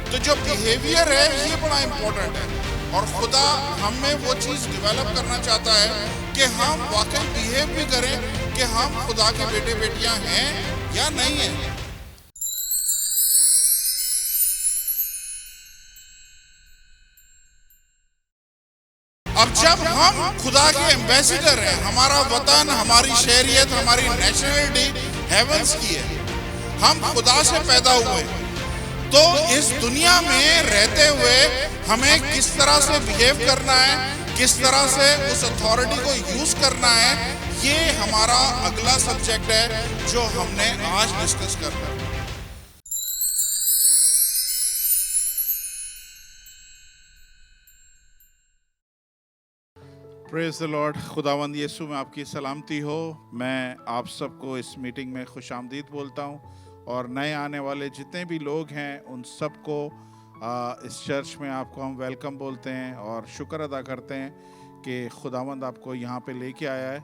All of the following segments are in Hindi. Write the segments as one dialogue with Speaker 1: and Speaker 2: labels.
Speaker 1: तो जो बिहेवियर है ये बड़ा इंपॉर्टेंट है, और खुदा हम में वो चीज़ डेवलप करना चाहता है कि हम वाकई बिहेव भी करें कि हम खुदा के बेटे बेटियां हैं या नहीं हैं। अब जब हम खुदा के एम्बेसडर हैं, हमारा वतन, हमारी शहरियत, हमारी नेशनलिटी हेवंस की है, हम खुदा से पैदा हुए, तो इस दुनिया में रहते हुए हमें किस तरह से बिहेव करना है, किस तरह से उस अथॉरिटी को यूज करना है, ये हमारा अगला सब्जेक्ट है जो हमने आज डिस्कस करना है। Praise the Lord. खुदावंद यीशु में आपकी सलामती हो। मैं आप सबको इस मीटिंग में खुशामदीद बोलता हूँ, और नए आने वाले जितने भी लोग हैं उन सबको इस चर्च में आपको हम वेलकम बोलते हैं और शुक्र अदा करते हैं कि खुदावंद आपको यहाँ पे लेके आया है।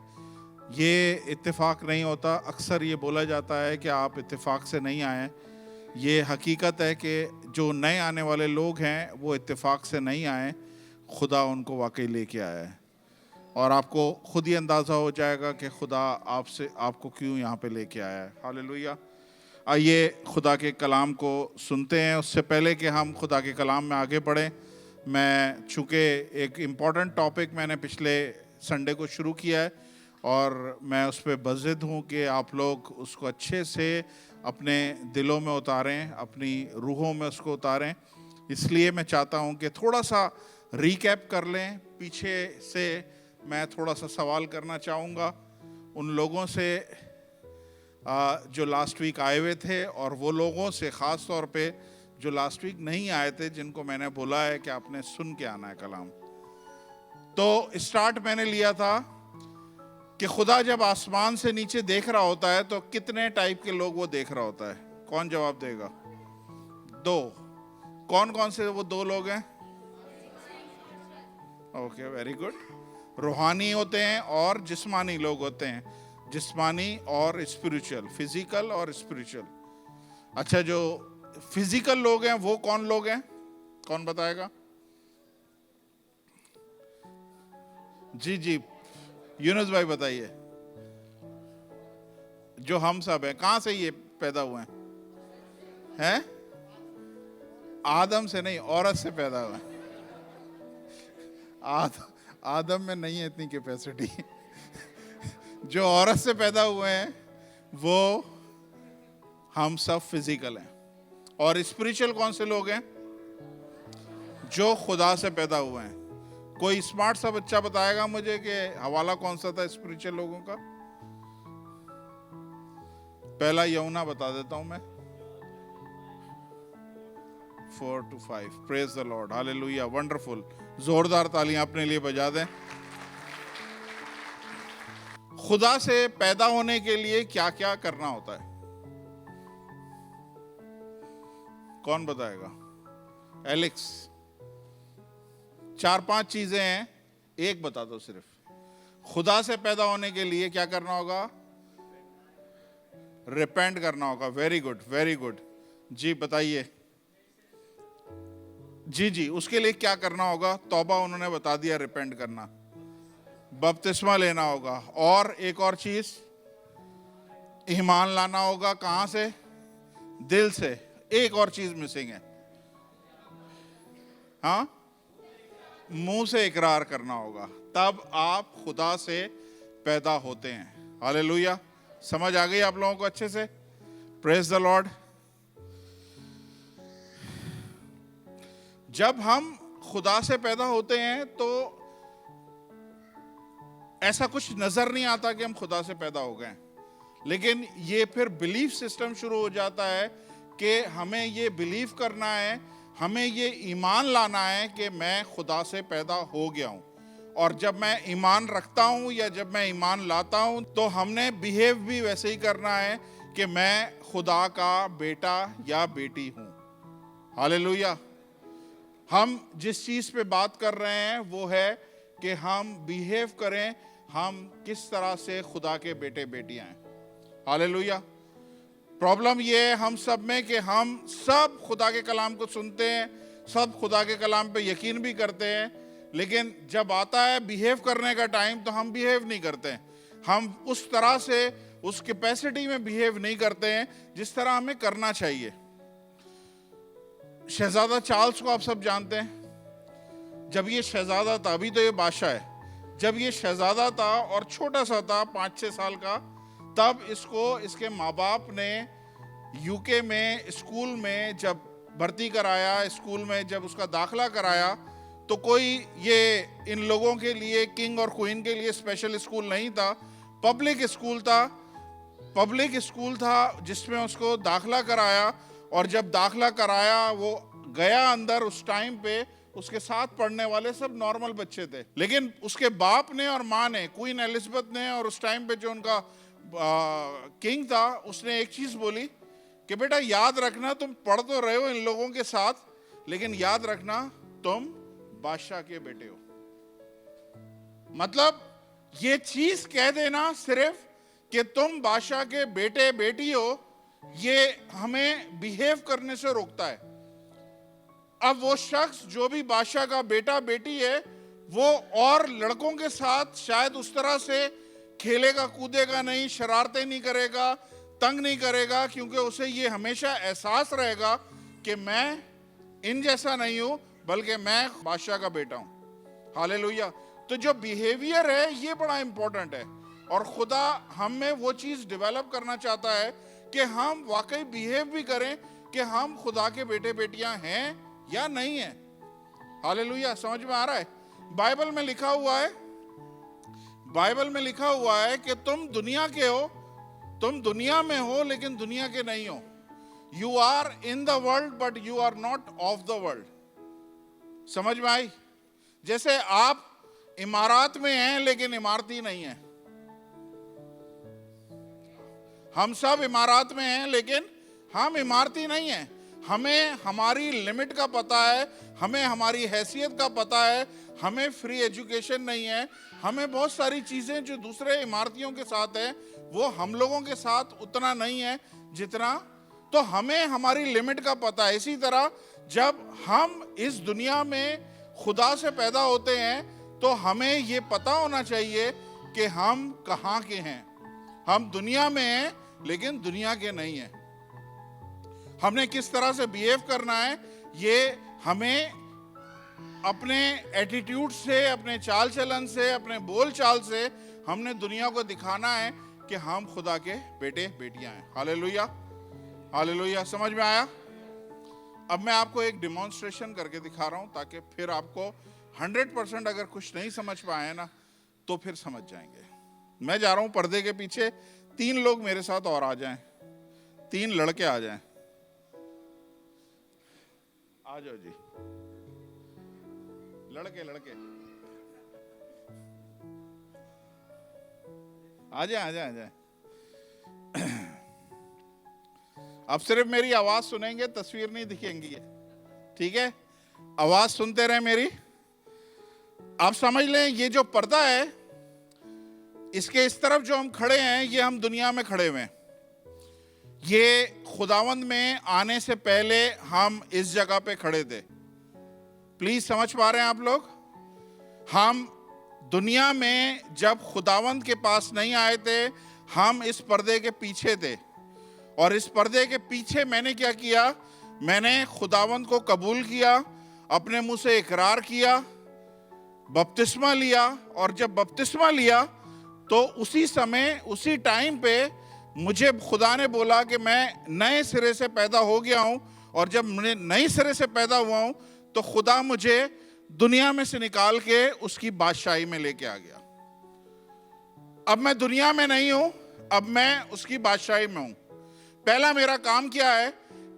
Speaker 1: ये इत्तेफाक नहीं होता, अक्सर ये बोला जाता है कि आप इत्तेफाक से नहीं आए। ये हकीकत है कि जो नए आने वाले लोग हैं वो इत्तेफाक से नहीं आए, खुदा उनको वाकई लेके आया है, और आपको खुद ही अंदाज़ा हो जाएगा कि खुदा आपको क्यों यहाँ पे लेके आया है। हालेलुया। आइए खुदा के कलाम को सुनते हैं। उससे पहले कि हम खुदा के कलाम में आगे बढ़ें, मैं चूँकि एक इम्पॉर्टेंट टॉपिक मैंने पिछले संडे को शुरू किया है और मैं उस पर बज़िद हूँ कि आप लोग उसको अच्छे से अपने दिलों में उतारें, अपनी रूहों में उसको उतारें। इसलिए मैं चाहता हूँ कि थोड़ा सा रिकैप कर लें। पीछे से मैं थोड़ा सा सवाल करना चाहूँगा उन लोगों से जो लास्ट वीक आए हुए थे, और वो लोगों से ख़ास तौर पे जो लास्ट वीक नहीं आए थे, जिनको मैंने बोला है कि आपने सुन के आना है कलाम। तो स्टार्ट मैंने लिया था कि खुदा जब आसमान से नीचे देख रहा होता है तो कितने टाइप के लोग वो देख रहा होता है। कौन जवाब देगा? दो। कौन कौन से वो दो लोग हैं? Okay, very good. रूहानी होते हैं और जिस्मानी लोग होते हैं, जिस्मानी और स्पिरिचुअल, फिजिकल और स्पिरिचुअल। अच्छा, जो फिजिकल लोग हैं वो कौन लोग हैं? कौन बताएगा? जी जी, यूनुस भाई बताइए। जो हम सब हैं, कहाँ से ये पैदा हुए हैं? आदम से नहीं, औरत से पैदा हुए हैं। आदम में नहीं है इतनी कैपेसिटी। जो औरत से पैदा हुए हैं वो हम सब फिजिकल हैं। और स्पिरिचुअल कौन से लोग हैं? जो खुदा से पैदा हुए हैं। कोई स्मार्ट सा बच्चा बताएगा मुझे कि हवाला कौन सा था स्पिरिचुअल लोगों का? पहला यूहन्ना बता देता हूं मैं, 4-5। Praise the Lord, hallelujah, wonderful. जोरदार तालियां अपने लिए बजा दें। खुदा से पैदा होने के लिए क्या क्या करना होता है? कौन बताएगा? एलेक्स। 4-5 चीजें हैं, एक बता दो सिर्फ। खुदा से पैदा होने के लिए क्या करना होगा? रिपेंट करना होगा। Very good, very good. जी बताइए। जी जी, उसके लिए क्या करना होगा? तौबा उन्होंने बता दिया, रिपेंट करना, बपतिस्मा लेना होगा, और एक और चीज, ईमान लाना होगा। कहां से? दिल से। एक और चीज मिसिंग है। हाँ, मुंह से इकरार करना होगा, तब आप खुदा से पैदा होते हैं। हालेलुया। समझ आ गई आप लोगों को अच्छे से? Praise the Lord. जब हम खुदा से पैदा होते हैं तो ऐसा कुछ नजर नहीं आता कि हम खुदा से पैदा हो गए, लेकिन ये फिर बिलीफ सिस्टम शुरू हो जाता है कि हमें ये बिलीव करना है, हमें ये ईमान लाना है कि मैं खुदा से पैदा हो गया हूं। और जब मैं ईमान रखता हूं या जब मैं ईमान लाता हूं तो हमने बिहेव भी वैसे ही करना है कि मैं खुदा का बेटा या बेटी हूं। हालेलुया। हम जिस चीज पे बात कर रहे हैं वो है कि हम बिहेव करें, हम किस तरह से खुदा के बेटे बेटियां हैं। हालेलुया। प्रॉब्लम ये है हम सब में कि हम सब खुदा के कलाम को सुनते हैं, सब खुदा के कलाम पे यकीन भी करते हैं, लेकिन जब आता है बिहेव करने का टाइम तो हम बिहेव नहीं करते हैं। हम उस तरह से उस कैपेसिटी में बिहेव नहीं करते हैं जिस तरह हमें करना चाहिए। शहजादा चार्ल्स को आप सब जानते हैं। जब ये शहजादा था, अभी तो ये बादशाह है, जब ये शहजादा था और छोटा सा था 5-6 साल का, तब इसको इसके माँ बाप ने यूके में स्कूल में जब भर्ती कराया, स्कूल में जब उसका दाखला कराया, तो कोई ये इन लोगों के लिए, किंग और क्वीन के लिए स्पेशल स्कूल नहीं था, पब्लिक स्कूल था। पब्लिक स्कूल था जिसमें उसको दाखला कराया, और जब दाखला कराया वो गया अंदर, उस टाइम पे उसके साथ पढ़ने वाले सब नॉर्मल बच्चे थे, लेकिन उसके बाप ने और माँ ने, क्वीन एलिजाबेथ ने, और उस टाइम पे जो उनका किंग था, उसने एक चीज बोली कि बेटा याद रखना, तुम पढ़ तो रहे हो इन लोगों के साथ, लेकिन याद रखना तुम बादशाह के बेटे हो। मतलब ये चीज कह देना सिर्फ कि तुम बादशाह के बेटे बेटी हो, ये हमें बिहेव करने से रोकता है। अब वो शख्स जो भी बादशाह का बेटा बेटी है, वो और लड़कों के साथ शायद उस तरह से खेलेगा कूदेगा नहीं, शरारतें नहीं करेगा, तंग नहीं करेगा, क्योंकि उसे ये हमेशा एहसास रहेगा कि मैं इन जैसा नहीं हूं, बल्कि मैं बादशाह का बेटा हूं। हालेलुया। तो जो बिहेवियर है ये बड़ा इंपॉर्टेंट है, और खुदा हम में वो चीज डेवलप करना चाहता है कि हम वाकई बिहेव भी करें कि हम खुदा के बेटे बेटियां हैं या नहीं है। हालेलुया। समझ में आ रहा है? बाइबल में लिखा हुआ है, बाइबल में लिखा हुआ है कि तुम दुनिया के हो, तुम दुनिया में हो लेकिन दुनिया के नहीं हो। You are in the world but you are not of the world. समझ में आई? जैसे आप इमारत में हैं लेकिन इमारती नहीं है। हम सब इमारत में हैं लेकिन हम इमारती नहीं हैं। हमें हमारी लिमिट का पता है, हमें हमारी हैसियत का पता है, हमें फ्री एजुकेशन नहीं है, हमें बहुत सारी चीजें जो दूसरे इमारतियों के साथ है वो हम लोगों के साथ उतना नहीं है जितना, तो हमें हमारी लिमिट का पता है। इसी तरह जब हम इस दुनिया में खुदा से पैदा होते हैं तो हमें ये पता होना चाहिए कि हम कहाँ के हैं। हम दुनिया में हैं लेकिन दुनिया के नहीं हैं। हमने किस तरह से बिहेव करना है ये हमें अपने एटीट्यूड से, अपने चाल चलन से, अपने बोल चाल से हमने दुनिया को दिखाना है कि हम खुदा के बेटे बेटियां हैं। Hallelujah, hallelujah. समझ में आया? अब मैं आपको एक डिमॉन्स्ट्रेशन करके दिखा रहा हूं ताकि फिर आपको 100% अगर कुछ नहीं समझ पाए ना तो फिर समझ जाएंगे। मैं जा रहा हूं पर्दे के पीछे, 3 लोग मेरे साथ और आ जाएं, 3 लड़के आ जाएं। आ जाओ जी, लड़के लड़के आ जाए, आ जाए, आ जाए। अब सिर्फ मेरी आवाज सुनेंगे, तस्वीर नहीं दिखेंगी, ठीक है? आवाज सुनते रहे मेरी। आप समझ लें ये जो पर्दा है, इसके इस तरफ जो हम खड़े हैं ये हम दुनिया में खड़े हुए हैं। ये खुदावंद में आने से पहले हम इस जगह पे खड़े थे। प्लीज समझ पा रहे हैं आप लोग? हम दुनिया में जब खुदावंद के पास नहीं आए थे, हम इस पर्दे के पीछे थे, और इस पर्दे के पीछे मैंने क्या किया? मैंने खुदावंद को कबूल किया, अपने मुंह से इकरार किया, बपतिस्मा लिया, और जब बपतिस्मा लिया तो उसी समय, उसी टाइम पे मुझे खुदा ने बोला कि मैं नए सिरे से पैदा हो गया हूं, और जब मैं नए सिरे से पैदा हुआ हूं तो खुदा मुझे दुनिया में से निकाल के उसकी बादशाही में लेके आ गया। अब मैं दुनिया में नहीं हूं, अब मैं उसकी बादशाही में हूं। पहला मेरा काम क्या है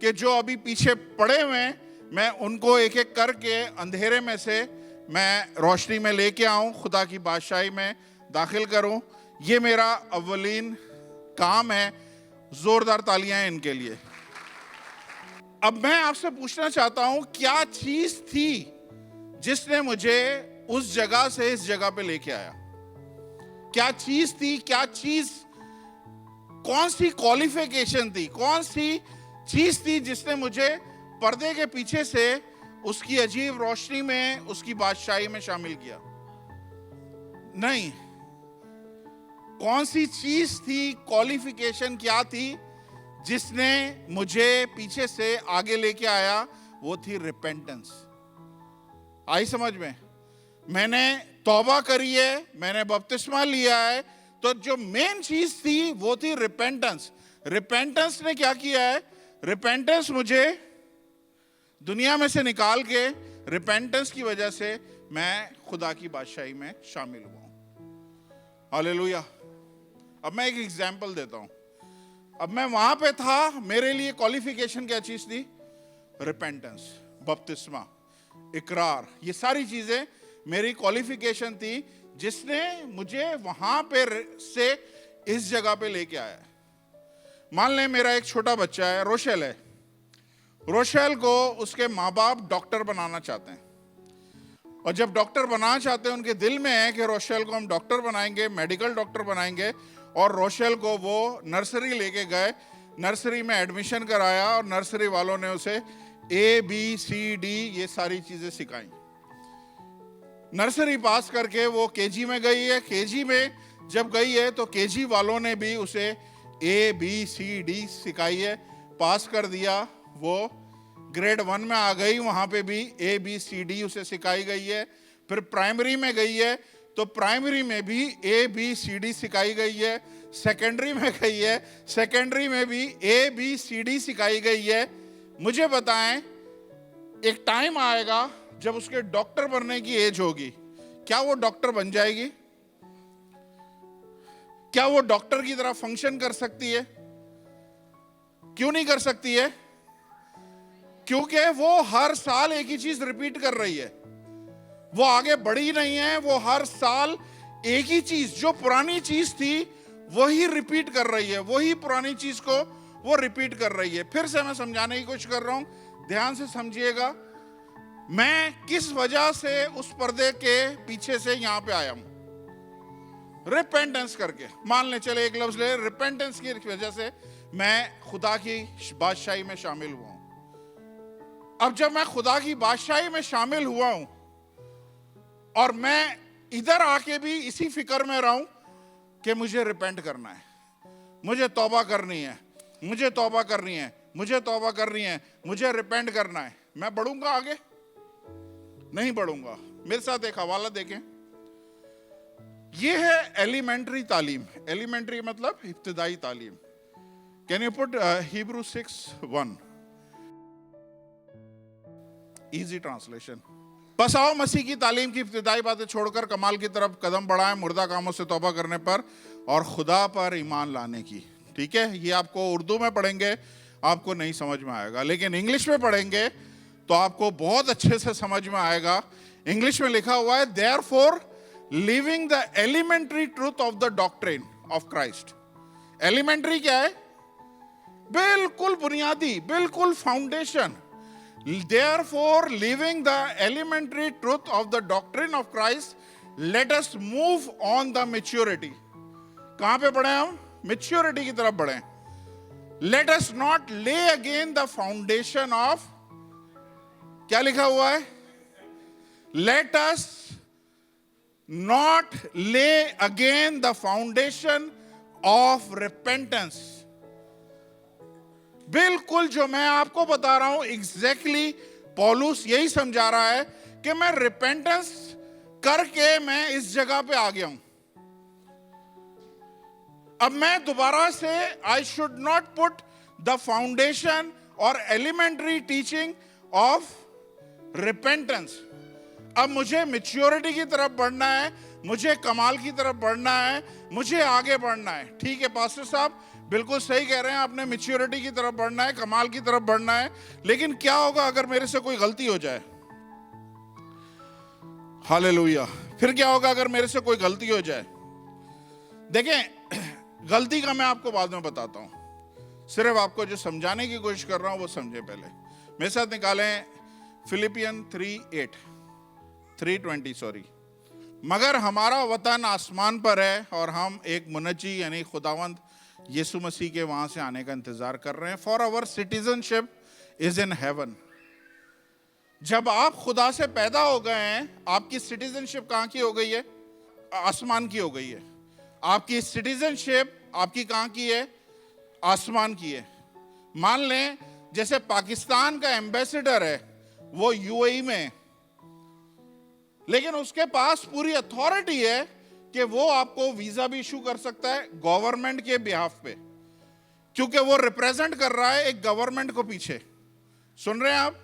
Speaker 1: कि जो अभी पीछे पड़े हुए हैं, मैं उनको एक एक करके अंधेरे में से मैं रोशनी में लेके आऊं, खुदा की बादशाही में दाखिल करूं। ये मेरा अव्वलीन काम है। जोरदार तालियां हैं इनके लिए। अब मैं आपसे पूछना चाहता हूं, क्या चीज थी जिसने मुझे उस जगह से इस जगह पे लेके आया? क्या चीज थी? क्या चीज कौन सी क्वालिफिकेशन थी, कौन सी चीज थी जिसने मुझे पर्दे के पीछे से उसकी अजीब रोशनी में, उसकी बादशाही में शामिल किया? नहीं। कौन सी चीज थी, क्वालिफिकेशन क्या थी जिसने मुझे पीछे से आगे लेके आया? वो थी रिपेंटेंस। आई समझ में? मैंने तौबा करी है, मैंने बपतिस्मा लिया है, तो जो मेन चीज थी वो थी रिपेंटेंस। रिपेंटेंस ने क्या किया है? रिपेंटेंस मुझे दुनिया में से निकाल के, रिपेंटेंस की वजह से मैं खुदा की बादशाही में शामिल हुआ हूं। हालेलुया। अब मैं एक एग्जाम्पल देता हूं। अब मैं वहां पे था, मेरे लिए क्वालिफिकेशन क्या चीज थी? रिपेंटेंस, बपतिस्मा, इकरार, ये सारी चीजें मेरी क्वालिफिकेशन थी जिसने मुझे वहां पे से इस जगह पे लेके आया। मान लें मेरा एक छोटा बच्चा है, रोशेल है। रोशेल को उसके माँ बाप डॉक्टर बनाना चाहते हैं, और जब डॉक्टर बनाना चाहते हैं, उनके दिल में है कि रोशेल को हम डॉक्टर बनाएंगे, मेडिकल डॉक्टर बनाएंगे। और रोशेल को वो नर्सरी लेके गए, नर्सरी में एडमिशन कराया, और नर्सरी वालों ने उसे ABCD ये सारी चीजें सिखाई। नर्सरी पास करके वो केजी में गई है। केजी में जब गई है तो केजी वालों ने भी उसे ABCD सिखाई है, पास कर दिया। वो ग्रेड 1 में आ गई, वहां पे भी ABCD उसे सिखाई गई है। फिर प्राइमरी में गई है तो प्राइमरी में भी ABCD सिखाई गई है। सेकेंडरी में गई है, सेकेंडरी में भी ABCD सिखाई गई है। मुझे बताएं, एक टाइम आएगा जब उसके डॉक्टर बनने की एज होगी, क्या वो डॉक्टर बन जाएगी? क्या वो डॉक्टर की तरह फंक्शन कर सकती है? क्यों नहीं कर सकती है? क्योंकि वो हर साल एक ही चीज रिपीट कर रही है। वो आगे बढ़ी नहीं है, वो हर साल एक ही चीज, जो पुरानी चीज थी वही रिपीट कर रही है, वही पुरानी चीज को वो रिपीट कर रही है। फिर से मैं समझाने की कोशिश कर रहा हूं, ध्यान से समझिएगा। मैं किस वजह से उस पर्दे के पीछे से यहां पे आया हूं? रिपेंटेंस करके। मान ले, चले एक लफ्ज ले, रिपेंटेंस की वजह से मैं खुदा की बादशाही में शामिल हुआ हूं। अब जब मैं खुदा की बादशाही में शामिल हुआ हूं और मैं इधर आके भी इसी फिक्र में रहा हूं कि मुझे रिपेंट करना है, मुझे तौबा करनी है, मुझे तौबा करनी है, मुझे तौबा करनी है, मुझे रिपेंट करना है, मैं बढ़ूंगा आगे? नहीं बढ़ूंगा। मेरे साथ एक हवाला देखें। यह है एलिमेंट्री तालीम। एलिमेंट्री मतलब इब्तिदाई तालीम। Can you put Hebrew 6:1? Easy translation. बस आओ मसीह की तालीम की इब्तिदाई बातें छोड़कर कमाल की तरफ कदम बढ़ाएं, मुर्दा कामों से तौबा करने पर और खुदा पर ईमान लाने की। ठीक है, ये आपको उर्दू में पढ़ेंगे आपको नहीं समझ में आएगा, लेकिन इंग्लिश में पढ़ेंगे तो आपको बहुत अच्छे से समझ में आएगा। इंग्लिश में लिखा हुआ है, therefore living the elementary truth of the doctrine of Christ. Elementary क्या है? बिल्कुल बुनियादी, बिल्कुल foundation. Therefore, living the elementary truth of the doctrine of Christ, let us move on the maturity. कहां पे बढ़े हम? Maturity की तरफ बढ़े। Let us not lay again the foundation of, क्या लिखा हुआ है? Let us not lay again the foundation of repentance. बिल्कुल जो मैं आपको बता रहा हूं एग्जैक्टली पौलुस यही समझा रहा है कि मैं रिपेंटेंस करके मैं इस जगह पे आ गया हूं। अब मैं दोबारा से I should not put the foundation और एलिमेंट्री टीचिंग ऑफ रिपेंटेंस। अब मुझे मैच्योरिटी की तरफ बढ़ना है, मुझे कमाल की तरफ बढ़ना है, मुझे आगे बढ़ना है। ठीक है पास्टर साहब, बिल्कुल सही कह रहे हैं, आपने मैच्योरिटी की तरफ बढ़ना है, कमाल की तरफ बढ़ना है। लेकिन क्या होगा अगर मेरे से कोई गलती हो जाए? हालेलुया। फिर क्या होगा अगर मेरे से कोई गलती हो जाए? देखें, गलती का मैं आपको बाद में बताता हूं, सिर्फ आपको जो समझाने की कोशिश कर रहा हूं वो समझे पहले। मेरे साथ निकालें फिलिपियन 3:20 मगर हमारा वतन आसमान पर है और हम एक मुनज्जी यानी खुदावंद यीशु मसीह के वहां से आने का इंतजार कर रहे हैं। For our citizenship is in heaven. जब आप खुदा से पैदा हो गए हैं, आपकी सिटीजनशिप कहां की हो गई है? आसमान की हो गई है। आपकी सिटीजनशिप आपकी कहां की है? आसमान की है। मान लें जैसे पाकिस्तान का एम्बेसडर है, वो यूएई में है, लेकिन उसके पास पूरी अथॉरिटी है कि वो आपको वीजा भी इशू कर सकता है गवर्नमेंट के बिहाफ पे, क्योंकि वो रिप्रेजेंट कर रहा है एक गवर्नमेंट को पीछे। सुन रहे हैं आप?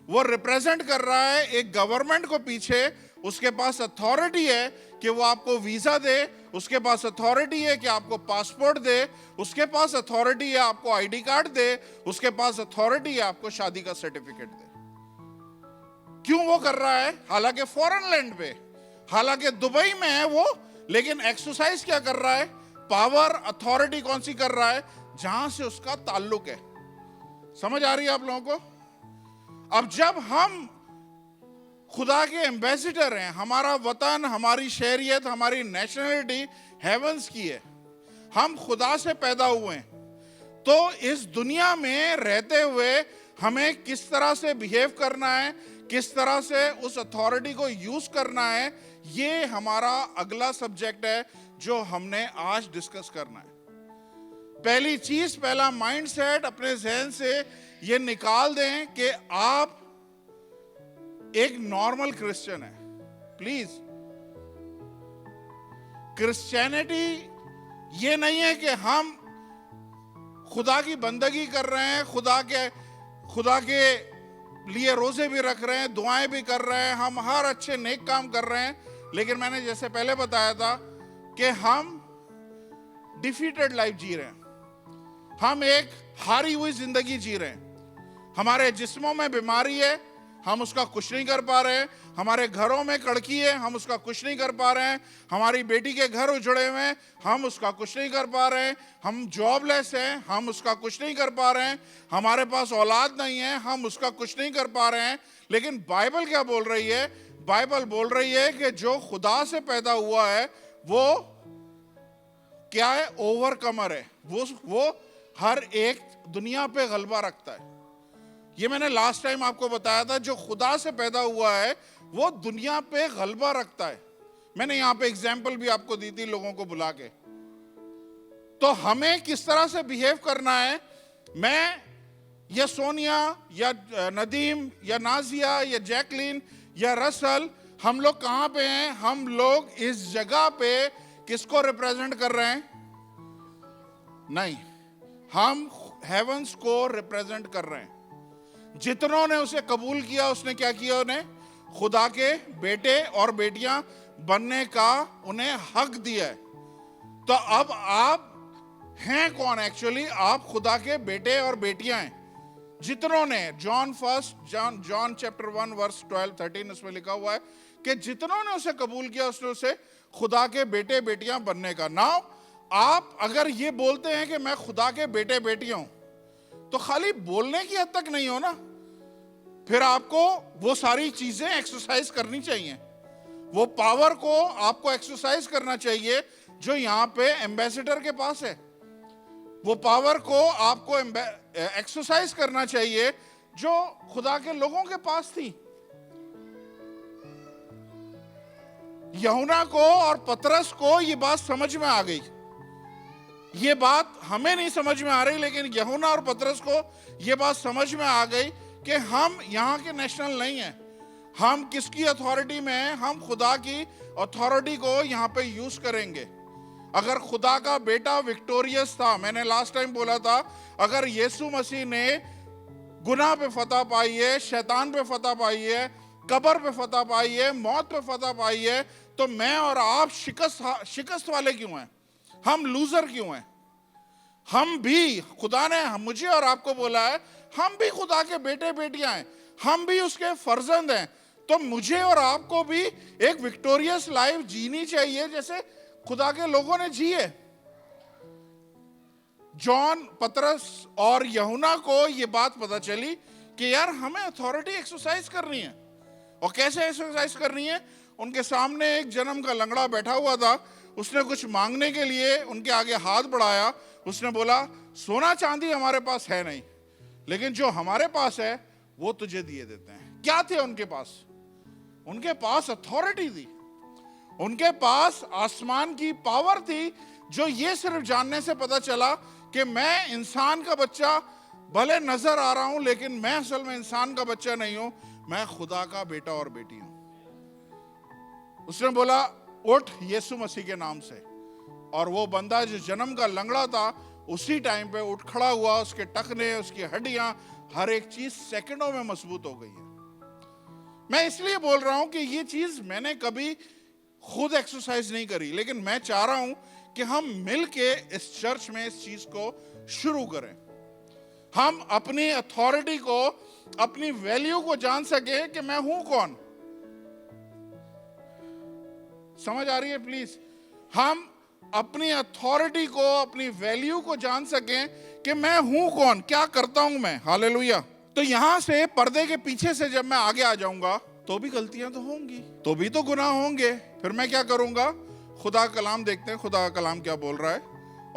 Speaker 1: वो रिप्रेजेंट कर रहा है एक गवर्नमेंट को पीछे। उसके पास अथॉरिटी है कि वो आपको वीजा दे, उसके पास अथॉरिटी है कि आपको पासपोर्ट दे, उसके पास अथॉरिटी है आपको आईडी कार्ड दे, उसके पास अथॉरिटी है आपको शादी का सर्टिफिकेट दे। क्यों वो कर रहा है? हालांकि फॉरेन लैंड पे, हालांकि दुबई में है वो, लेकिन एक्सरसाइज क्या कर रहा है? पावर अथॉरिटी कौन सी कर रहा है? जहां से उसका ताल्लुक है। समझ आ रही है आप लोगों को? अब जब हम खुदा के एम्बेसडर हैं, हमारा वतन, हमारी शहरियत, हमारी नेशनलिटी हेवंस की है, हम खुदा से पैदा हुए हैं, तो इस दुनिया में रहते हुए हमें किस तरह से बिहेव करना है, किस तरह से उस अथॉरिटी को यूज करना है, ये हमारा अगला सब्जेक्ट है जो हमने आज डिस्कस करना है। पहली चीज, पहला माइंडसेट अपने जहन से ये निकाल दें कि आप एक नॉर्मल क्रिश्चियन है। प्लीज, क्रिश्चियनिटी ये नहीं है कि हम खुदा की बंदगी कर रहे हैं, खुदा के लिए रोजे भी रख रहे हैं, दुआएं भी कर रहे हैं, हम हर अच्छे नेक काम कर रहे हैं, लेकिन मैंने जैसे पहले बताया था कि हम डिफीटेड लाइफ जी रहे हैं, हम एक हारी हुई जिंदगी जी रहे हैं। हमारे जिस्मों में बीमारी है, हम उसका कुछ नहीं कर पा रहे हैं। हमारे घरों में कड़की है, हम उसका कुछ नहीं कर पा रहे हैं। हमारी बेटी के घर उजड़े हुए हैं, हम उसका कुछ नहीं कर पा रहे हैं। हम जॉबलेस हैं, हम उसका कुछ नहीं कर पा रहे हैं। हमारे पास औलाद नहीं है, हम उसका कुछ नहीं कर पा रहे हैं। लेकिन बाइबल क्या बोल रही है? बाइबल बोल रही है कि जो खुदा से पैदा हुआ है वो क्या है? ओवरकमर है। वो हर एक दुनिया पे गलबा रखता है। ये मैंने लास्ट टाइम आपको बताया था, जो खुदा से पैदा हुआ है वो दुनिया पे गलबा रखता है। मैंने यहां पे एग्जाम्पल भी आपको दी थी लोगों को बुला के। तो हमें किस तरह से बिहेव करना है? मैं या सोनिया या नदीम या नाजिया या जैकलिन या रसल, हम लोग कहां पे हैं? हम लोग इस जगह पे किसको रिप्रेजेंट कर रहे हैं? नहीं, हम हेवंस को रिप्रेजेंट कर रहे हैं। जितनों ने उसे कबूल किया, उसने क्या किया? उन्हें खुदा के बेटे और बेटियां बनने का उन्हें हक दिया है। तो अब आप हैं कौन? एक्चुअली आप खुदा के बेटे और बेटियां हैं। जितनों ने, जॉन चैप्टर 1 वर्स 12-13 इसमें लिखा हुआ है कि जितनों ने उसे कबूल किया, उसने उसे खुदा के बेटे बेटियां बनने का। नाउ आप अगर ये बोलते हैं कि मैं खुदा के बेटे बेटियां हूं, तो खाली बोलने की हद तक नहीं हो ना, फिर आपको वो सारी चीजें एक्सरसाइज करनी चाहिए। वो पावर को आपको एक्सरसाइज करना चाहिए जो यहां पे एम्बेसडर के पास है। वो पावर को आपको एक्सरसाइज करना चाहिए जो खुदा के लोगों के पास थी। यूहन्ना को और पतरस को ये बात समझ में आ गई। ये बात हमें नहीं समझ में आ रही, लेकिन यूहन्ना और पतरस को ये बात समझ में आ गई कि हम यहाँ के नेशनल नहीं हैं। हम किसकी अथॉरिटी में हैं? हम खुदा की अथॉरिटी को यहाँ पे यूज करेंगे। अगर खुदा का बेटा विक्टोरियस था, मैंने लास्ट टाइम बोला था, अगर यीशु मसीह ने गुनाह पे फतह पाई है, शैतान पे फतह पाई है, कब्र पे फतह पाई है, मौत पे फतह पाई है, तो मैं और आप शिकस्त वाले क्यों हैं? हम लूजर क्यों हैं? हम भी, खुदा ने मुझे और आपको बोला है, हम भी खुदा के बेटे बेटियां हैं, हम भी उसके फर्जंद हैं। तो मुझे और आपको भी एक विक्टोरियस लाइफ जीनी चाहिए जैसे खुदा के लोगों ने जी है। जॉन, पतरस और यूहन्ना को ये बात पता चली कि यार हमें अथॉरिटी एक्सरसाइज करनी है। और कैसे एक्सरसाइज करनी है? उनके सामने एक जन्म का लंगड़ा बैठा हुआ था उसने कुछ मांगने के लिए उनके आगे हाथ बढ़ाया। उसने बोला, सोना चांदी हमारे पास है नहीं, लेकिन जो हमारे पास है वो तुझे दिए देते हैं। क्या थे उनके पास? उनके पास अथॉरिटी थी, उनके पास आसमान की पावर थी, जो ये सिर्फ जानने से पता चला कि मैं इंसान का बच्चा भले नजर आ रहा हूं, लेकिन मैं असल में इंसान का बच्चा नहीं हूं, मैं खुदा का बेटा और बेटी हूं। उसने बोला, उठ यीशु मसीह के नाम से। और वो बंदा जो जन्म का लंगड़ा था, उसी टाइम पे उठ खड़ा हुआ। उसके टखने, उसकी हड्डियां, हर एक चीज सेकंडों में मजबूत हो गई है। मैं इसलिए बोल रहा हूं कि ये चीज मैंने कभी खुद एक्सरसाइज नहीं करी, लेकिन मैं चाह रहा हूं कि हम मिलके इस चर्च में इस चीज को शुरू करें। हम अपनी अथॉरिटी को, अपनी वैल्यू को जान सके कि मैं हूं कौन। समझ आ रही है? प्लीज, हम अपनी अथॉरिटी को, अपनी वैल्यू को जान सकें कि मैं हूं कौन, क्या करता हूं मैं। हालेलुया। तो यहां से, पर्दे के पीछे से जब मैं आगे आ जाऊंगा, तो भी गलतियां तो होंगी, तो भी तो गुनाह होंगे। फिर मैं क्या करूंगा? खुदा का कलाम देखते हैं, खुदा का कलाम क्या बोल रहा है।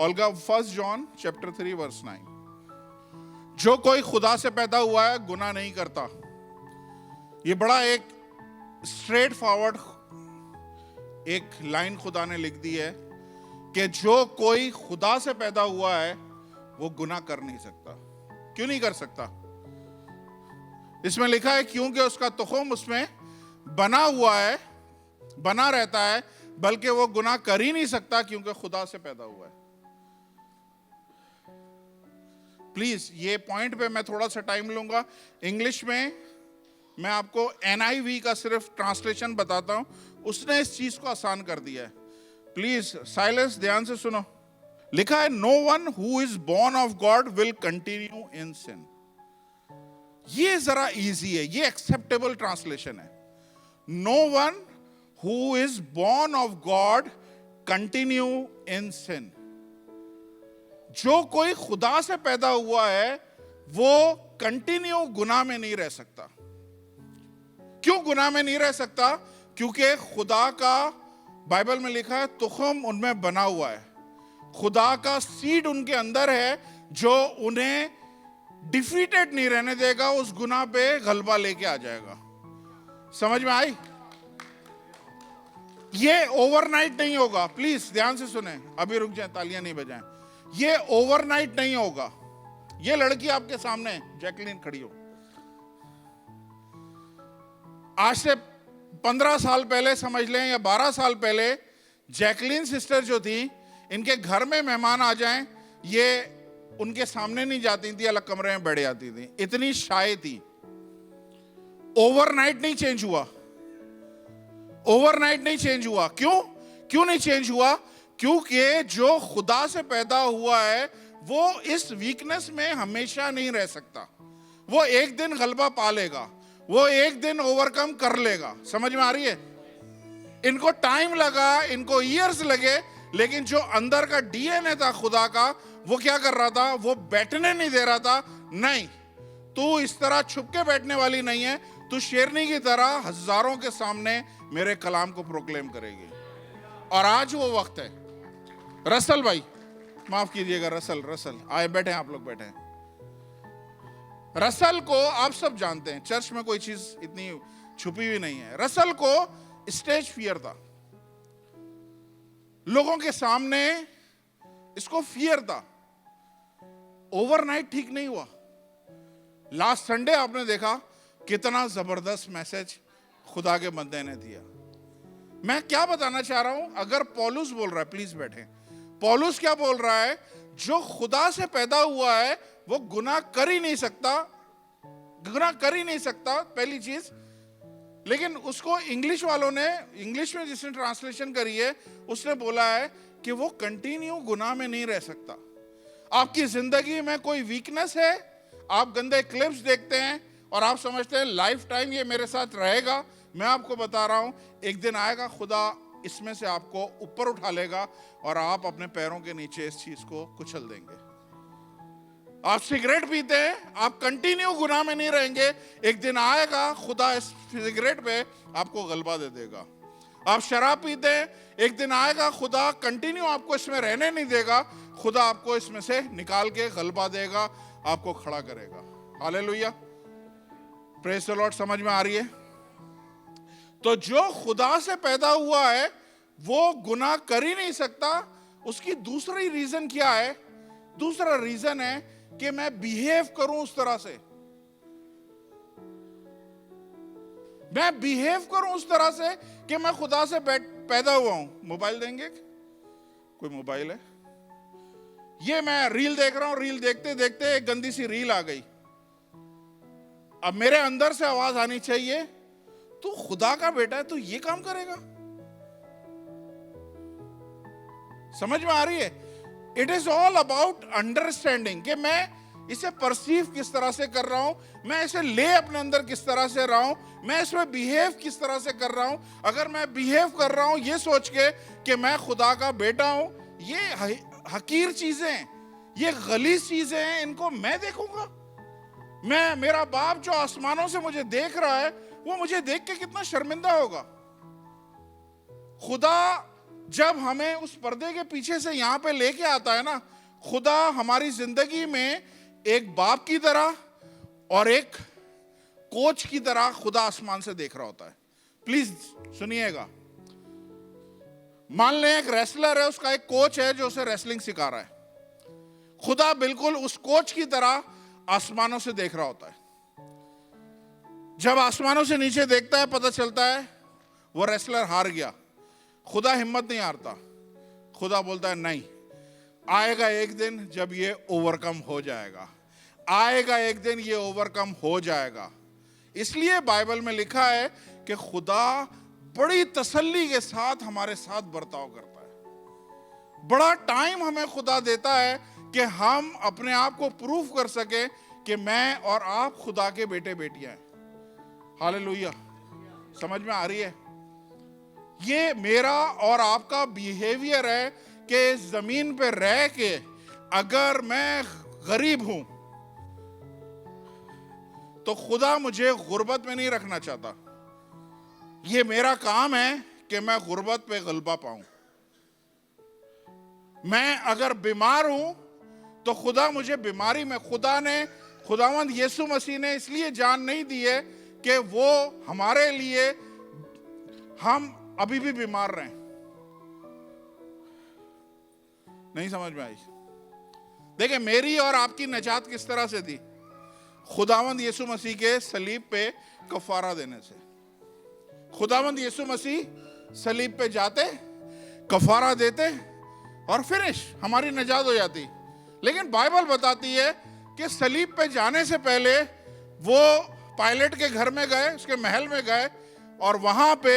Speaker 1: ओल्गा 1 जॉन चैप्टर 3 वर्स 9। जो कोई खुदा से पैदा हुआ है गुनाह नहीं करता। ये बड़ा एक स्ट्रेट फॉरवर्ड एक लाइन खुदा ने लिख दी है कि जो कोई खुदा से पैदा हुआ है वो गुनाह कर नहीं सकता। क्यों नहीं कर सकता? इसमें लिखा है क्योंकि उसका तुखम उसमें बना हुआ है, बना रहता है, बल्कि वो गुनाह कर ही नहीं सकता क्योंकि खुदा से पैदा हुआ है। प्लीज, ये पॉइंट पे मैं थोड़ा सा टाइम लूंगा। इंग्लिश में मैं आपको NIV का सिर्फ ट्रांसलेशन बताता हूं, उसने इस चीज को आसान कर दिया है। प्लीज साइलेंस, ध्यान से सुनो। लिखा है, no one who is born of God will continue in sin. ये जरा इजी है, ये एक्सेप्टेबल ट्रांसलेशन है। No one who is born of God continue in sin. जो कोई खुदा से पैदा हुआ है वो कंटिन्यू गुनाह में नहीं रह सकता। क्यों गुनाह में नहीं रह सकता? क्योंकि खुदा का, बाइबल में लिखा है, तुखम उनमें बना हुआ है। खुदा का सीड उनके अंदर है, जो उन्हें डिफीटेड नहीं रहने देगा, उस गुनाह पे गलबा लेके आ जाएगा। समझ में आई? ये ओवरनाइट नहीं होगा। प्लीज ध्यान से सुने, अभी रुक जाए, तालियां नहीं बजाएं। ये ओवरनाइट नहीं होगा। ये लड़की आपके सामने जैकलीन खड़ी हो, आज से 15 साल पहले समझ लें, या 12 साल पहले, जैकलीन सिस्टर जो थी, इनके घर में मेहमान आ जाएं, ये उनके सामने नहीं जाती थी, अलग कमरे में बैठ जाती थी। इतनी शाय थी। ओवरनाइट नहीं चेंज हुआ। ओवरनाइट नहीं चेंज हुआ। क्यों नहीं चेंज हुआ? क्योंकि जो खुदा से पैदा हुआ है वो इस वीकनेस में हमेशा नहीं रह सकता। वो एक दिन गलबा पा लेगा, वो एक दिन ओवरकम कर लेगा। समझ में आ रही है? इनको टाइम लगा, इनको ईयर्स लगे, लेकिन जो अंदर का DNA था खुदा का, वो क्या कर रहा था? वो बैठने नहीं दे रहा था। नहीं, तू इस तरह छुप के बैठने वाली नहीं है, तू शेरनी की तरह हजारों के सामने मेरे कलाम को प्रोक्लेम करेगी। और आज वो वक्त है। रसल भाई, माफ कीजिएगा, रसल आए, बैठे हैं, आप लोग बैठे हैं। रसल को आप सब जानते हैं, चर्च में कोई चीज इतनी छुपी हुई नहीं है। रसल को स्टेज फियर था, लोगों के सामने इसको फियर था। ओवरनाइट ठीक नहीं हुआ। लास्ट संडे आपने देखा कितना जबरदस्त मैसेज खुदा के बंदे ने दिया। मैं क्या बताना चाह रहा हूं? अगर पौलुस बोल रहा है, प्लीज बैठे, पौलुस क्या बोल रहा है? जो खुदा से पैदा हुआ है वो गुनाह कर ही नहीं सकता, गुनाह कर ही नहीं सकता, पहली चीज। लेकिन उसको इंग्लिश वालों ने, इंग्लिश में जिसने ट्रांसलेशन करी है, उसने बोला है कि वो कंटिन्यू गुनाह में नहीं रह सकता। आपकी जिंदगी में कोई वीकनेस है, आप गंदे क्लिप्स देखते हैं और आप समझते हैं लाइफ टाइम ये मेरे साथ रहेगा। मैं आपको बता रहा हूं, एक दिन आएगा खुदा इसमें से आपको ऊपर उठा लेगा और आप अपने पैरों के नीचे इस चीज को कुचल देंगे। आप सिगरेट पीते हैं, आप कंटिन्यू गुनाह में नहीं रहेंगे, एक दिन आएगा खुदा इस सिगरेट पे आपको गलबा दे देगा। आप शराब पीते हैं, एक दिन आएगा खुदा कंटिन्यू आपको इसमें रहने नहीं देगा, खुदा आपको इसमें से निकाल के गलबा देगा, आपको खड़ा करेगा। Hallelujah, praise the Lord. समझ में आ रही है? तो जो खुदा से पैदा हुआ है वो गुनाह कर ही नहीं सकता। उसकी दूसरी रीजन क्या है? दूसरा रीजन है कि मैं बिहेव करूं उस तरह से, मैं बिहेव करूं उस तरह से कि मैं खुदा से पैदा हुआ हूं। मोबाइल देंगे? कोई मोबाइल है? ये मैं रील देख रहा हूं, रील देखते देखते एक गंदी सी रील आ गई। अब मेरे अंदर से आवाज आनी चाहिए, तू खुदा का बेटा है, तू ये काम करेगा? समझ में आ रही है? It is all about understanding कि मैं इसे परसीव किस तरह से कर रहा हूं, मैं इसे ले अपने अंदर किस तरह से रहा हूं, मैं इसमें बिहेव किस तरह से कर रहा हूं। अगर मैं बिहेव कर रहा हूं ये सोच के कि मैं खुदा का बेटा हूं, ये हकीर चीजें, ये गलीज चीजें हैं, इनको मैं देखूंगा? मैं, मेरा बाप जो आसमानों से मुझे देख रहा है, वो मुझे देख के कितना शर्मिंदा होगा। खुदा जब हमें उस पर्दे के पीछे से यहां पे लेके आता है ना, खुदा हमारी जिंदगी में एक बाप की तरह और एक कोच की तरह खुदा आसमान से देख रहा होता है। प्लीज सुनिएगा, मान लें एक रेसलर है, उसका एक कोच है जो उसे रेसलिंग सिखा रहा है। खुदा बिल्कुल उस कोच की तरह आसमानों से देख रहा होता है। जब आसमानों से नीचे देखता है, पता चलता है वो रेसलर हार गया। खुदा हिम्मत नहीं हारता, खुदा बोलता है नहीं, आएगा एक दिन जब ये ओवरकम हो जाएगा, आएगा एक दिन ये ओवरकम हो जाएगा। इसलिए बाइबल में लिखा है कि खुदा बड़ी तसल्ली के साथ हमारे साथ बर्ताव करता है। बड़ा टाइम हमें खुदा देता है कि हम अपने आप को प्रूफ कर सके कि मैं और आप खुदा के बेटे बेटियां हैं। हालेलुया, समझ में आ रही है? ये मेरा और आपका बिहेवियर है कि जमीन पे रह के अगर मैं गरीब हूं तो खुदा मुझे गुर्बत में नहीं रखना चाहता। ये मेरा काम है कि मैं गुर्बत पे गलबा पाऊं। मैं अगर बीमार हूं तो खुदा मुझे बीमारी में, खुदावंद यीशु मसीह ने इसलिए जान नहीं दी है कि वो हमारे लिए हम अभी भी बीमार रहें। नहीं समझ में आई? देखिए, मेरी और आपकी निजात किस तरह से थी? खुदावंद यीशु मसीह के सलीब पे कफारा देने से। खुदावंद यीशु मसीह सलीब पे जाते, कफारा देते और फिनिश, हमारी निजात हो जाती। लेकिन बाइबल बताती है कि सलीब पे जाने से पहले वो पायलट के घर में गए, उसके महल में गए और वहां पे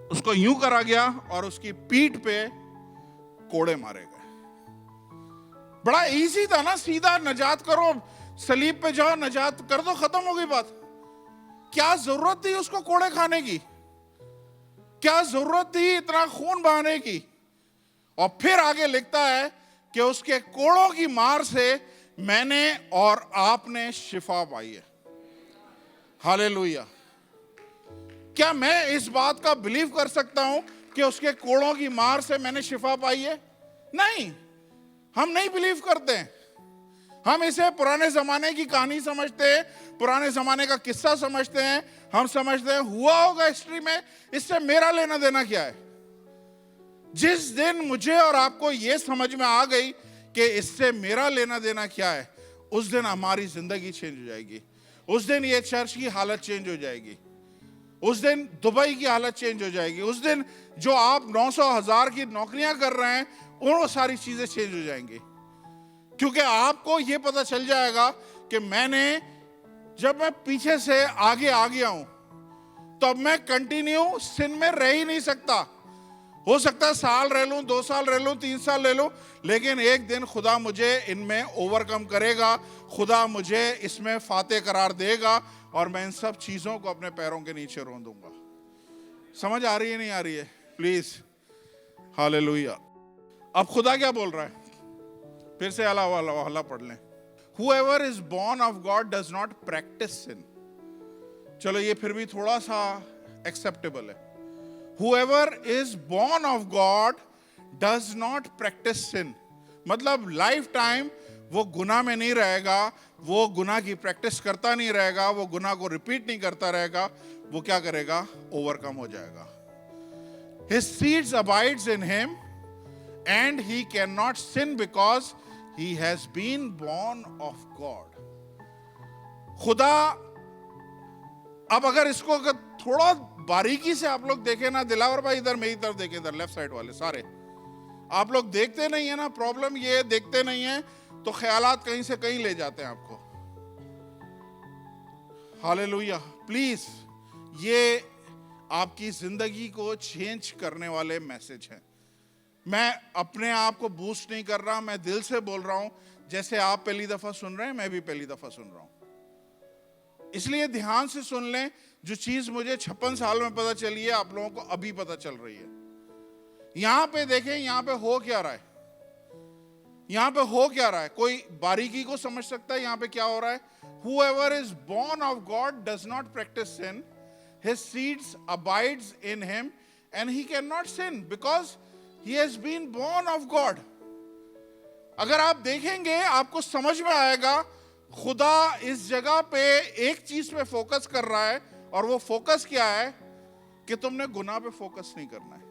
Speaker 1: उसको यूं करा गया और उसकी पीठ पे कोड़े मारे गए। बड़ा इजी था ना, सीधा नजात करो, सलीब पे जाओ, नजात कर दो, खत्म हो गई बात। क्या जरूरत थी उसको कोड़े खाने की? क्या जरूरत थी इतना खून बहाने की? और फिर आगे लिखता है कि उसके कोड़ों की मार से मैंने और आपने शिफा पाई है। हालेलुया। क्या मैं इस बात का बिलीव कर सकता हूं कि उसके कोड़ों की मार से मैंने शिफा पाई है? नहीं, हम नहीं बिलीव करते हैं। हम इसे पुराने जमाने की कहानी समझते हैं, पुराने जमाने का किस्सा समझते हैं। हम समझते हैं हुआ होगा हिस्ट्री में, इससे मेरा लेना देना क्या है? जिस दिन मुझे और आपको यह समझ में आ गई कि इससे मेरा लेना देना क्या है, उस दिन हमारी जिंदगी चेंज हो जाएगी। उस दिन ये चर्च की हालत चेंज हो जाएगी। उस दिन दुबई की हालत चेंज हो जाएगी। उस दिन जो आप 900,000 की नौकरियां कर रहे हैं, वो सारी चीजें चेंज हो जाएंगी। क्योंकि आपको ये पता चल जाएगा कि जब मैं पीछे से आगे आ गया हूं, तो अब मैं कंटिन्यू सिन में रह ही नहीं सकता। हो सकता है साल रह लूं, 2 साल रह लूं, 3 साल ले लूं, लेकिन एक दिन खुदा मुझे इनमें ओवरकम करेगा। खुदा मुझे इसमें फाते करार देगा और मैं इन सब चीजों को अपने पैरों के नीचे रोन दूंगा। समझ आ रही है? नहीं आ रही है? Please, hallelujah. अब खुदा क्या बोल रहा है? फिर से अल्लाह पढ़ लें। Whoever is born of God does not practice sin. चलो, ये फिर भी थोड़ा सा एक्सेप्टेबल है। Whoever is born of God does not practice sin. मतलब लाइफ टाइम वो गुनाह में नहीं रहेगा, वो गुनाह की प्रैक्टिस करता नहीं रहेगा, वो गुनाह को रिपीट नहीं करता रहेगा, वो क्या करेगा? ओवरकम हो जाएगा। His seeds abides in him and he cannot sin because he has been born of God. खुदा, अब अगर इसको अगर थोड़ा बारीकी से आप लोग देखें ना, दिलावर भाई इधर मेरी तरफ देखें, इधर लेफ्ट साइड वाले सारे, आप लोग देखते नहीं है ना, प्रॉब्लम ये देखते नहीं है तो ख्यालात कहीं से कहीं ले जाते हैं आपको। हालेलुया। प्लीज, ये आपकी जिंदगी को चेंज करने वाले मैसेज हैं। मैं अपने आप को बूस्ट नहीं कर रहा, मैं दिल से बोल रहा हूं। जैसे आप पहली दफा सुन रहे हैं, मैं भी पहली दफा सुन रहा हूं, इसलिए ध्यान से सुन लें। जो चीज मुझे 56 साल में पता चली है, आप लोगों को अभी पता चल रही है। यहां पे देखें, यहां पे हो क्या रहा है, यहां पे हो क्या रहा है, कोई बारीकी को समझ सकता है यहां पे क्या हो रहा है? Whoever is born of God does not practice sin. His seeds abides in him and he cannot sin because he has been born of God. अगर आप देखेंगे आपको समझ में आएगा, खुदा इस जगह पे एक चीज पे फोकस कर रहा है, और वो फोकस क्या है? कि तुमने गुनाह पे फोकस नहीं करना है।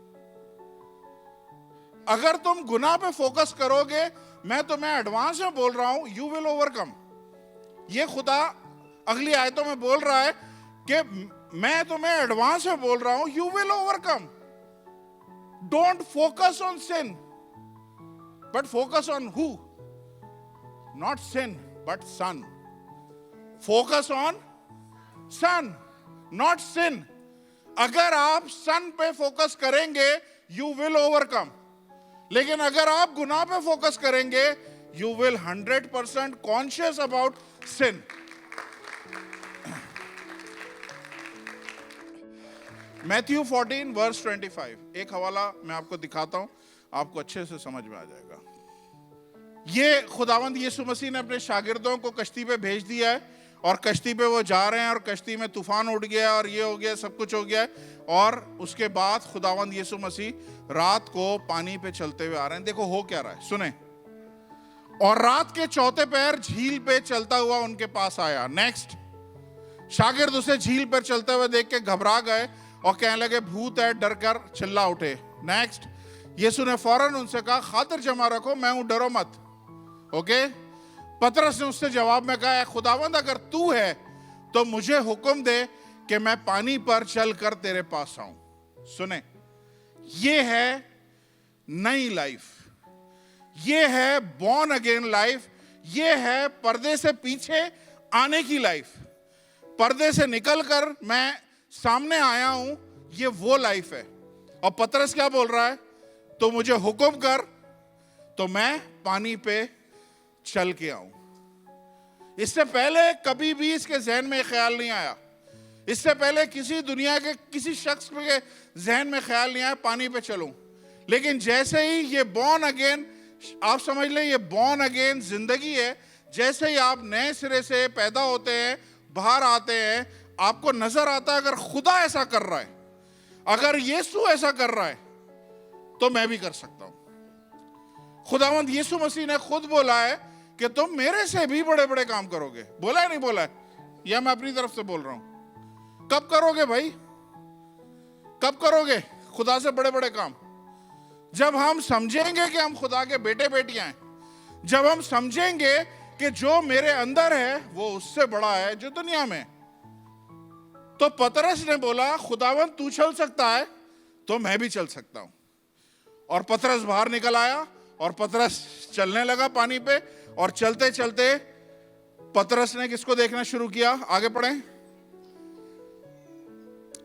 Speaker 1: अगर तुम गुनाह पे फोकस करोगे, मैं तुम्हें एडवांस में बोल रहा हूं, यू विल ओवरकम। ये खुदा अगली आयतों में बोल रहा है कि मैं तुम्हें एडवांस में बोल रहा हूं, you will overcome. Don't focus on sin, but focus on who? Not sin but son. Focus on son, not sin. अगर आप सन पे फोकस करेंगे, यू विल ओवरकम। लेकिन अगर आप गुनाह पे फोकस करेंगे, you will 100% conscious about sin. Matthew 14 verse 25, एक हवाला मैं आपको दिखाता हूं, आपको अच्छे से समझ में आ जाएगा। ये खुदावंद यीशु मसीह ने अपने शागिर्दों को कश्ती पे भेज दिया है, और कश्ती पे वो जा रहे हैं, और कश्ती में तूफान उठ गया, और ये हो गया, सब कुछ हो गया है। और उसके बाद खुदावंद यीशु मसीह रात को पानी पे चलते हुए आ रहे हैं। देखो हो क्या रहा है, सुने। और रात के चौथे पहर झील पे चलता हुआ उनके पास आया। नेक्स्ट, शागिर्द उसे झील पर चलते हुए देख के घबरा गए और कहने लगे, भूत है, डर कर चिल्ला उठे। नेक्स्ट, यीशु ने फौरन उनसे कहा, खातिर जमा रखो, मैं हूं, डरो मत। ओके। पतरस ने उससे जवाब में कहा, खुदावंद अगर तू है तो मुझे हुक्म दे कि मैं पानी पर चलकर तेरे पास आऊं। सुने, ये है नई लाइफ, ये है बॉर्न अगेन लाइफ, ये है पर्दे से पीछे आने की लाइफ। पर्दे से निकलकर मैं सामने आया हूं, ये वो लाइफ है। और पतरस क्या बोल रहा है? तो मुझे हुक्म कर तो मैं पानी पे चल के आऊं। इससे पहले कभी भी इसके जहन में ख्याल नहीं आया, इससे पहले किसी दुनिया के किसी शख्स के जहन में ख्याल नहीं आया पानी पे चलूं। लेकिन जैसे ही ये बॉर्न अगेन, आप समझ ले, ये बॉर्न अगेन जिंदगी है। जैसे ही आप नए सिरे से पैदा होते हैं, बाहर आते हैं, आपको नजर आता है अगर खुदा ऐसा कर रहा है, अगर यीशु ऐसा कर रहा है, तो मैं भी कर सकता हूं। खुदावंद यीशु मसीह ने खुद बोला है कि तुम मेरे से भी बड़े बड़े काम करोगे। बोला है नहीं बोला है? या मैं अपनी तरफ से बोल रहा हूं? कब करोगे भाई, कब करोगे खुदा से बड़े बड़े काम? जब हम समझेंगे कि हम खुदा के बेटे बेटियां हैं, जब हम समझेंगे कि जो मेरे अंदर है वो उससे बड़ा है जो दुनिया में। तो पतरस ने बोला, खुदावंद तू चल सकता है तो मैं भी चल सकता हूं। और पतरस बाहर निकल आया और पतरस चलने लगा पानी पे। और चलते चलते पतरस ने किसको देखना शुरू किया? आगे पढ़ें।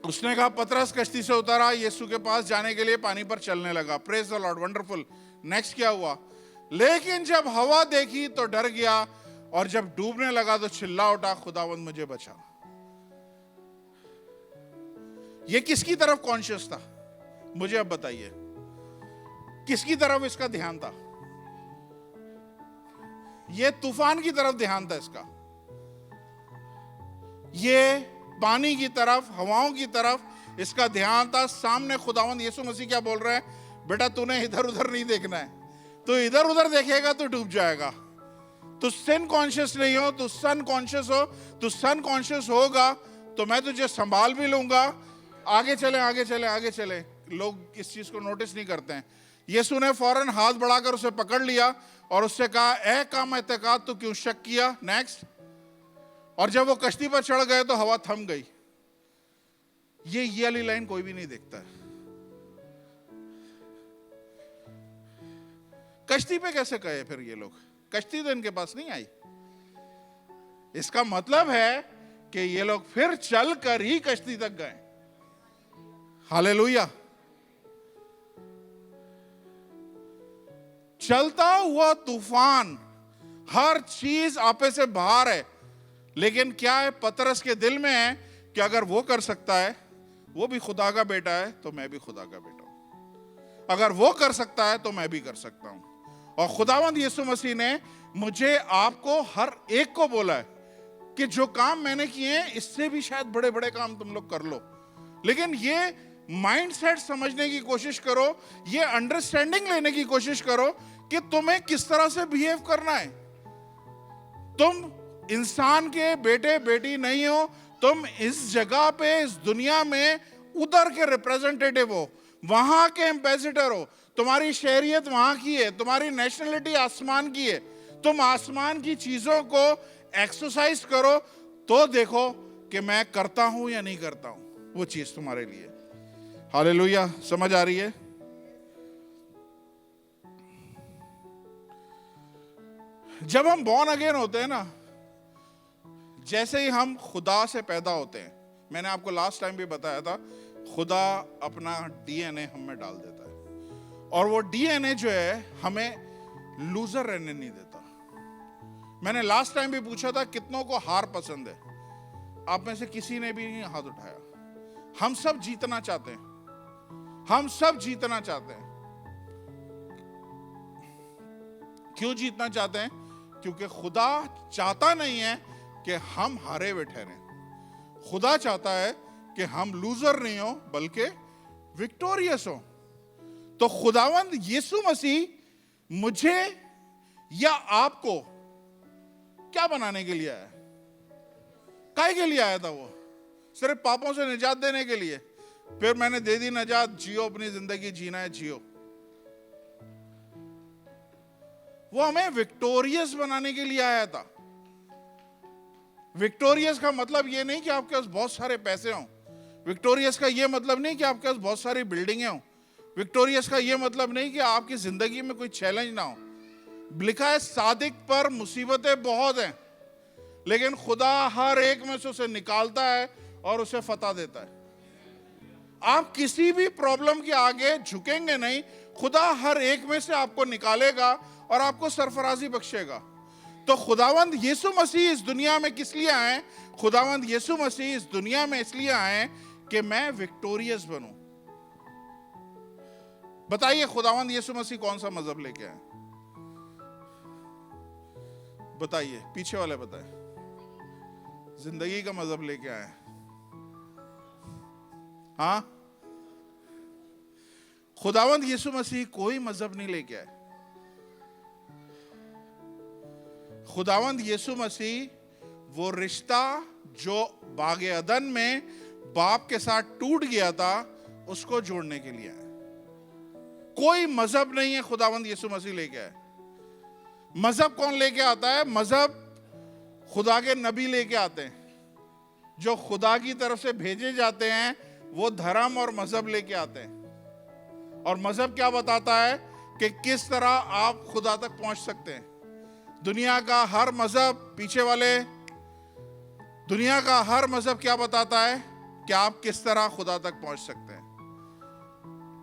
Speaker 1: उसने कहा, पतरस कश्ती से उतरा, यीशु के पास जाने के लिए पानी पर चलने लगा। Praise the Lord, wonderful. Next क्या हुआ? लेकिन जब हवा देखी तो डर गया, और जब डूबने लगा तो चिल्ला उठा, खुदावंद मुझे बचा। ये किसकी तरफ कॉन्शियस था? मुझे अब बताइए, किसकी तरफ इसका ध्यान था? ये तूफान की तरफ ध्यान था इसका, ये पानी की तरफ, हवाओं की तरफ, इसका ध्यान था सामने खुदावंद यीशु मसीह क्या बोल रहे हैं, बेटा तूने इधर उधर नहीं देखना है, तो इधर उधर देखेगा तो डूब जाएगा। तू सिन कॉन्शियस नहीं हो, तू सन कॉन्शियस हो। तू सन कॉन्शियस होगा तो मैं तुझे संभाल भी लूंगा। आगे चले आगे चले आगे चले। लोग इस चीज को नोटिस नहीं करते हैं। यीशु ने फौरन हाथ बढ़ाकर उसे पकड़ लिया और उससे कहा, ए काम एतकाद, तू क्यों शक किया? नेक्स्ट। और जब वो कश्ती पर चढ़ गए तो हवा थम गई। ये वाली लाइन कोई भी नहीं देखता है। कश्ती पे कैसे गए फिर ये लोग? कश्ती तो इनके पास नहीं आई। इसका मतलब है कि ये लोग फिर चलकर ही कश्ती तक गए। हालेलुया। चलता हुआ तूफान, हर चीज आपे से बाहर है, लेकिन क्या है पतरस के दिल में है कि अगर वो कर सकता है, वो भी खुदा का बेटा है, तो मैं भी खुदा का बेटा हूं। अगर वो कर सकता है तो मैं भी कर सकता हूं। और खुदावंद यीशु मसीह ने मुझे आपको हर एक को बोला है कि जो काम मैंने किए हैं इससे भी शायद बड़े बड़े काम तुम लोग कर लो। लेकिन ये माइंडसेट समझने की कोशिश करो, ये अंडरस्टैंडिंग लेने की कोशिश करो कि तुम्हें किस तरह से बिहेव करना है। तुम इंसान के बेटे बेटी नहीं हो, तुम इस जगह पे, इस दुनिया में उधर के रिप्रेजेंटेटिव हो, वहां के एम्बेसडर हो। तुम्हारी शहरियत वहां की है, तुम्हारी नेशनलिटी आसमान की है। तुम आसमान की चीजों को एक्सरसाइज करो तो देखो कि मैं करता हूं या नहीं करता हूं वो चीज तुम्हारे लिए। हालेलुया। समझ आ रही है? जब हम बॉर्न अगेन होते हैं ना, जैसे ही हम खुदा से पैदा होते हैं, मैंने आपको लास्ट टाइम भी बताया था, खुदा अपना डीएनए हम में डाल देता है। और वो डीएनए जो है हमें लूजर रहने नहीं देता। मैंने लास्ट टाइम भी पूछा था कितनों को हार पसंद है। आप में से किसी ने भी नहीं हाथ उठाया। हम सब जीतना चाहते हैं, हम सब जीतना चाहते हैं। क्यों जीतना चाहते हैं? क्योंकि खुदा चाहता नहीं है कि हम हारे हुए ठहरें। खुदा चाहता है कि हम लूजर नहीं हो बल्कि विक्टोरियस हो। तो खुदावंद यीशु मसीह मुझे या आपको क्या बनाने के लिए आया? काहे के लिए आया था वो? सिर्फ पापों से निजात देने के लिए? फिर मैंने दे दी निजात, जियो अपनी जिंदगी, जीना है जियो। वो हमें विक्टोरियस बनाने के लिए आया था। विक्टोरियस का मतलब ये नहीं कि आपके पास बहुत सारे पैसे हों। विक्टोरियस का ये मतलब नहीं कि आपके पास बहुत सारी बिल्डिंगें हों। विक्टोरियस का ये मतलब नहीं कि आपकी जिंदगी में कोई चैलेंज ना हो। लिखा है सादिक पर मुसीबतें बहुत हैं, लेकिन खुदा हर एक में से उसे निकालता है और उसे फतह देता है। आप किसी भी प्रॉब्लम के आगे झुकेंगे नहीं। खुदा हर एक में से आपको निकालेगा और आपको सरफराजी बख्शेगा। तो खुदावंद यीशु मसीह इस दुनिया में किस लिए आए? खुदावंद यीशु मसीह इस दुनिया में इसलिए आए कि मैं विक्टोरियस बनूं। बताइए खुदावंद यीशु मसीह कौन सा मजहब लेके आए? बताइए, पीछे वाले बताए। जिंदगी का मजहब लेके आए। हाँ, खुदावंद यीशु मसीह कोई मजहब नहीं लेके आए। खुदावंद यीशु मसीह वो रिश्ता जो बागे अदन में बाप के साथ टूट गया था, उसको जोड़ने के लिए आए। कोई मजहब नहीं है खुदावंद यीशु मसीह लेके आए। मजहब कौन लेके आता है? मजहब खुदा के नबी लेके आते हैं। जो खुदा की तरफ से भेजे जाते हैं वो धर्म और मजहब लेके आते हैं। और मजहब क्या बताता है कि किस तरह आप खुदा तक पहुंच सकते हैं। दुनिया का हर मजहब, पीछे वाले, दुनिया का हर मजहब क्या बताता है कि आप किस तरह खुदा तक पहुंच सकते हैं।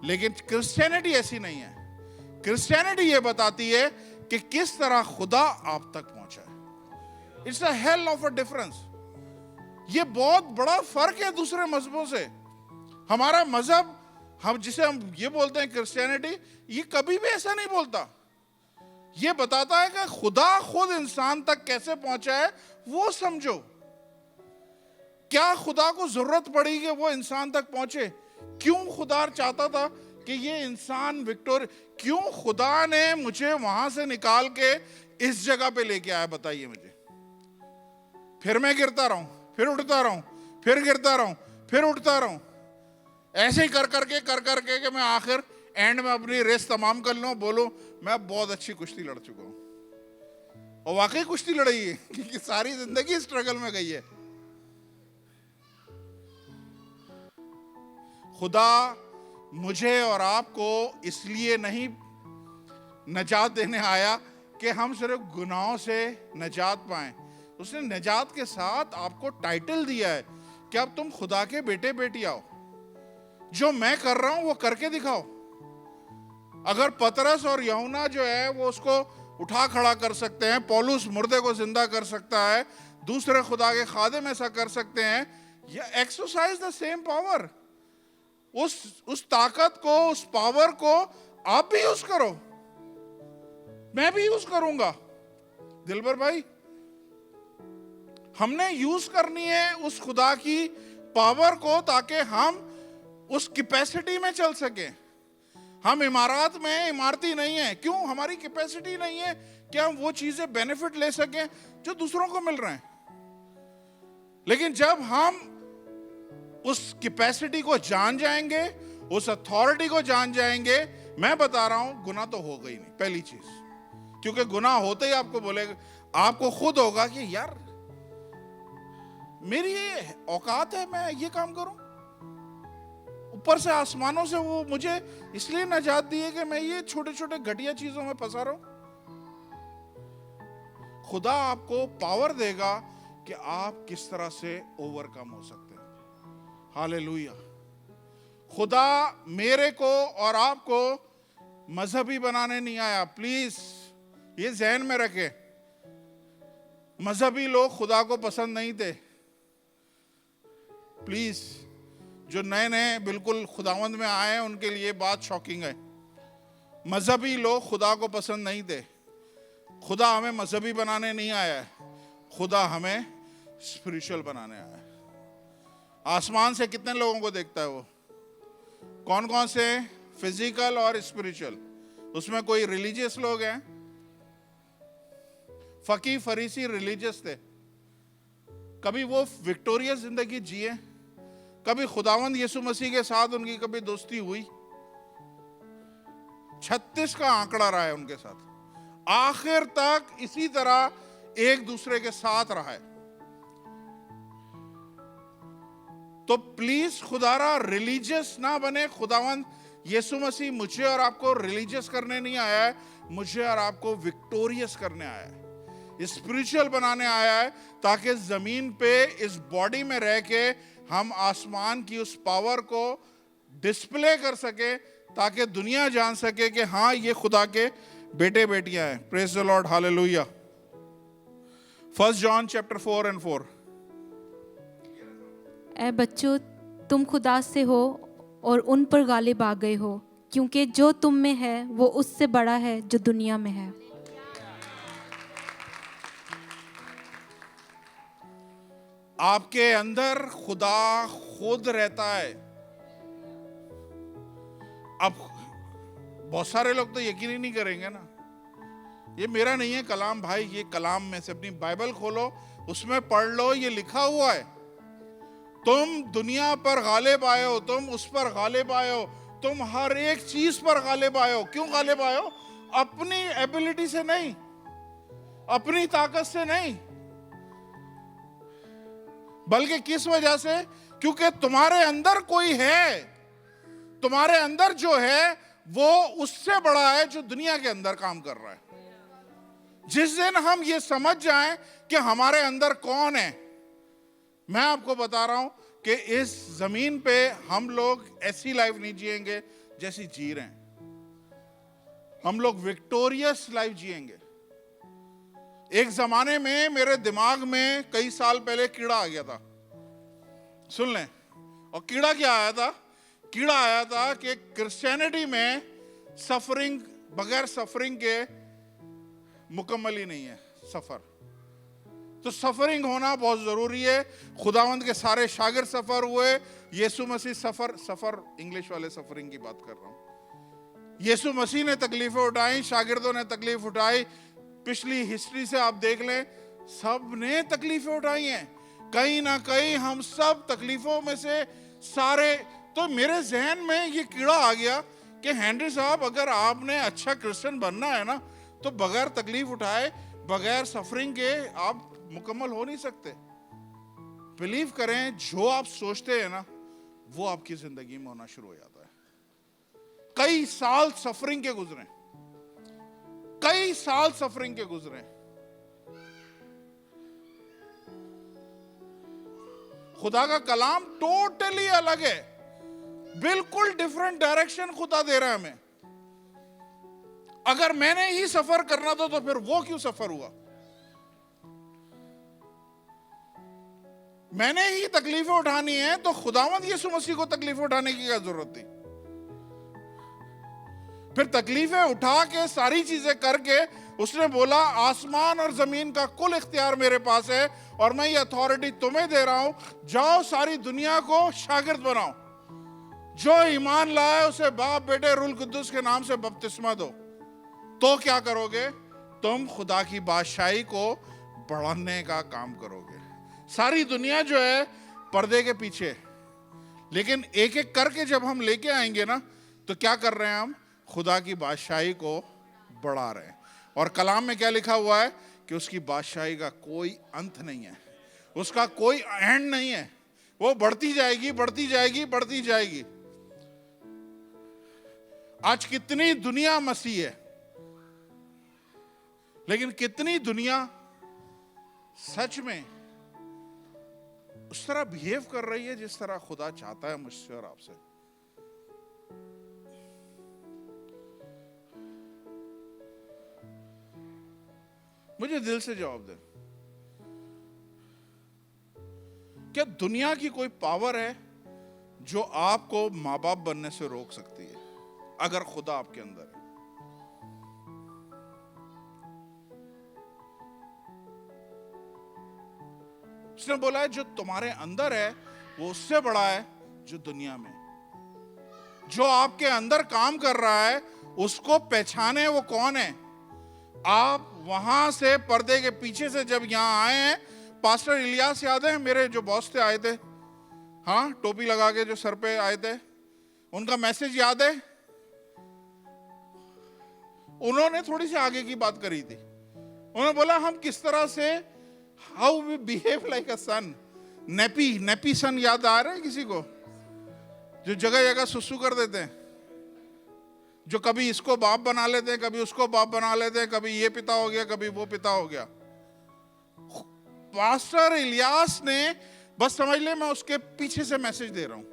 Speaker 1: लेकिन क्रिश्चियनिटी ऐसी नहीं है। क्रिश्चियनिटी ये बताती है कि किस तरह खुदा आप तक पहुंचा है। It's a hell of a difference. ये बहुत बड़ा फर्क है दूसरे मजहबों से। हमारा मजहब, हम जिसे हम ये बोलते हैं क्रिश्चियनिटी, ये कभी भी ऐसा नहीं बोलता। ये बताता है कि खुदा खुद इंसान तक कैसे पहुंचा है वो समझो। क्या खुदा को जरूरत पड़ी कि वो इंसान तक पहुंचे? क्यों खुदा चाहता था कि ये इंसान विक्टोर, क्यों खुदा ने मुझे वहां से निकाल के इस जगह पे लेके आया? बताइए मुझे। फिर मैं गिरता रहूं, फिर उठता रहूं, फिर गिरता रहूं, फिर उठता रहूं, ऐसे ही कर करके कि मैं आखिर एंड में अपनी रेस तमाम कर लूं, बोलूं मैं बहुत अच्छी कुश्ती लड़ चुका हूं। और वाकई कुश्ती लड़ी है, क्योंकि सारी जिंदगी स्ट्रगल में गई है। खुदा मुझे और आपको इसलिए नहीं नजात देने आया कि हम सिर्फ गुनाहों से नजात पाएं। उसने नजात के साथ आपको टाइटल दिया है कि अब तुम खुदा के बेटे बेटी आओ। जो मैं कर रहा हूं वो करके दिखाओ। अगर पतरस और यूहन्ना जो है वो उसको उठा खड़ा कर सकते हैं, पौलुस मुर्दे को जिंदा कर सकता है, दूसरे खुदा के खादिम ऐसा कर सकते हैं, या एक्सरसाइज द सेम पावर। उस ताकत को, उस पावर को आप भी यूज करो, मैं भी यूज करूंगा। दिलबर भाई, हमने यूज करनी है उस खुदा की पावर को ताकि हम उस कैपेसिटी में चल सके। हम इमारत में इमारती नहीं है। क्यों? हमारी कैपेसिटी नहीं है कि हम वो चीजें बेनिफिट ले सकें जो दूसरों को मिल रहे हैं। लेकिन जब हम उस कैपेसिटी को जान जाएंगे, उस अथॉरिटी को जान जाएंगे, मैं बता रहा हूं गुनाह तो होगा ही नहीं, पहली चीज। क्योंकि गुनाह होते ही आपको बोलेगा, आपको खुद होगा कि यार मेरी ये औकात है, मैं ये काम करूं। ऊपर से आसमानों से वो मुझे इसलिए नजात दी है कि मैं ये छोटे छोटे घटिया चीजों में फंसा रहा हूं। खुदा आपको पावर देगा कि आप किस तरह से ओवरकम हो सकते हैं। हालेलुया। खुदा मेरे को और आपको मजहबी बनाने नहीं आया। प्लीज ये ज़हन में रखे। मजहबी लोग खुदा को पसंद नहीं थे। प्लीज, जो नए नए बिल्कुल खुदावंद में आए हैं उनके लिए बात शॉकिंग है। मजहबी लोग खुदा को पसंद नहीं थे। खुदा हमें मजहबी बनाने नहीं आया है, खुदा हमें स्पिरिचुअल बनाने आया है। आसमान से कितने लोगों को देखता है वो? कौन कौन से? फिजिकल और स्पिरिचुअल। उसमें कोई रिलीजियस लोग हैं, फकी फरीसी रिलीजियस थे। कभी वो विक्टोरियस जिंदगी जिए? कभी खुदावंद यीशु मसीह के साथ उनकी कभी दोस्ती हुई? 36 का आंकड़ा रहा है उनके साथ, आखिर तक इसी तरह एक दूसरे के साथ रहा है। तो प्लीज खुदारा रिलीजियस ना बने। खुदावंद यीशु मसीह मुझे और आपको रिलीजियस करने नहीं आया है, मुझे और आपको विक्टोरियस करने आया है, स्पिरिचुअल बनाने आया है, ताकि जमीन पे इस बॉडी में रह के हम आसमान की उस पावर को डिस्प्ले कर सके, ताकि दुनिया जान सके कि हाँ ये खुदा के बेटे बेटियां हैं। Praise the Lord, hallelujah. 1 John chapter 4 and 4।
Speaker 2: ऐ बच्चों, तुम खुदा से हो और उन पर गालिब आ गए हो, क्योंकि जो तुम में है वो उससे बड़ा है जो दुनिया में है।
Speaker 1: आपके अंदर खुदा खुद रहता है। अब बहुत सारे लोग तो यकीन ही नहीं करेंगे ना। ये मेरा नहीं है कलाम भाई, ये कलाम में से अपनी बाइबल खोलो, उसमें पढ़ लो, ये लिखा हुआ है। तुम दुनिया पर गालिब आए हो, तुम उस पर गालिब आए हो, तुम हर एक चीज पर गालिब आए हो। क्यों गालिब आए हो? अपनी एबिलिटी से नहीं, अपनी ताकत से नहीं, बल्कि किस वजह से? क्योंकि तुम्हारे अंदर कोई है। तुम्हारे अंदर जो है वो उससे बड़ा है जो दुनिया के अंदर काम कर रहा है। जिस दिन हम ये समझ जाएं कि हमारे अंदर कौन है, मैं आपको बता रहा हूं कि इस जमीन पे हम लोग ऐसी लाइफ नहीं जिएंगे जैसी जी रहे हैं। हम लोग विक्टोरियस लाइफ जिएंगे। एक जमाने में मेरे दिमाग में कई साल पहले कीड़ा आ गया था, सुन लें। और कीड़ा क्या आया था? कीड़ा आया था कि क्रिश्चियनिटी में सफरिंग, बगैर सफरिंग के मुकम्मल ही नहीं है सफर। तो सफरिंग होना बहुत जरूरी है। खुदावंद के सारे शागिर्द सफर हुए, यीशु मसीह सफर इंग्लिश वाले सफरिंग की बात कर रहा हूं। यीशु मसीह ने तकलीफें उठाई, शागिर्दों ने तकलीफ उठाई। पिछली हिस्ट्री से आप देख लें, सब ने तकलीफें उठाई हैं। कहीं ना कहीं हम सब तकलीफों में से सारे। तो मेरे जहन में ये कीड़ा आ गया कि हेनरी साहब, अगर आपने अच्छा क्रिश्चियन बनना है ना, तो बगैर तकलीफ उठाए, बगैर सफरिंग के आप मुकम्मल हो नहीं सकते। बिलीव करें, जो आप सोचते हैं ना, वो आपकी जिंदगी में होना शुरू हो जाता है। कई साल सफरिंग के गुजरे, कई साल सफरिंग के गुजरे। खुदा का कलाम टोटली अलग है, बिल्कुल डिफरेंट डायरेक्शन खुदा दे रहा है हमें। अगर मैंने ही सफर करना था तो फिर वो क्यों सफर हुआ? मैंने ही तकलीफें उठानी है तो खुदावंद यीशु मसीह को तकलीफें उठाने की क्या जरूरत थी? फिर तकलीफें उठा के, सारी चीजें करके उसने बोला, आसमान और जमीन का कुल इख्तियार मेरे पास है और मैं ये अथॉरिटी तुम्हें दे रहा हूं। जाओ, सारी दुनिया को शागिर्द बनाओ। जो ईमान लाए उसे बाप, बेटे, रूह कुद्दुस के नाम से बपतिस्मा दो। तो क्या करोगे? तुम खुदा की बादशाही को बढ़ाने का काम करोगे। सारी दुनिया जो है पर्दे के पीछे, लेकिन एक एक करके जब हम लेके आएंगे ना, तो क्या कर रहे हैं हम? खुदा की बादशाही को बढ़ा रहे हैं। और कलाम में क्या लिखा हुआ है कि उसकी बादशाही का कोई अंत नहीं है, उसका कोई एंड नहीं है। वो बढ़ती जाएगी, बढ़ती जाएगी, बढ़ती जाएगी। आज कितनी दुनिया मसीह है, लेकिन कितनी दुनिया सच में उस तरह बिहेव कर रही है जिस तरह खुदा चाहता है मुझसे और आपसे। मुझे दिल से जवाब दे, क्या दुनिया की कोई पावर है जो आपको माँ बाप बनने से रोक सकती है अगर खुदा आपके अंदर है? उसने बोला है जो तुम्हारे अंदर है वो उससे बड़ा है जो दुनिया में। जो आपके अंदर काम कर रहा है उसको पहचाने वो कौन है। आप वहां से पर्दे के पीछे से जब यहां आए हैं, पास्टर इलियास याद है मेरे जो बॉस थे, आए थे, हाँ, टोपी लगा के जो सर पे आए थे, उनका मैसेज याद है? उन्होंने थोड़ी सी आगे की बात करी थी। उन्होंने बोला हम किस तरह से, how we behave like a son. नेपी सन याद आ रहा है किसी को? जो जगह जगह सुसु कर देते हैं, जो कभी इसको बाप बना लेते हैं, कभी उसको बाप बना लेते हैं, कभी ये पिता हो गया, कभी वो पिता हो गया। पास्टर इलियास ने, बस समझ ले मैं उसके पीछे से मैसेज दे रहा हूं,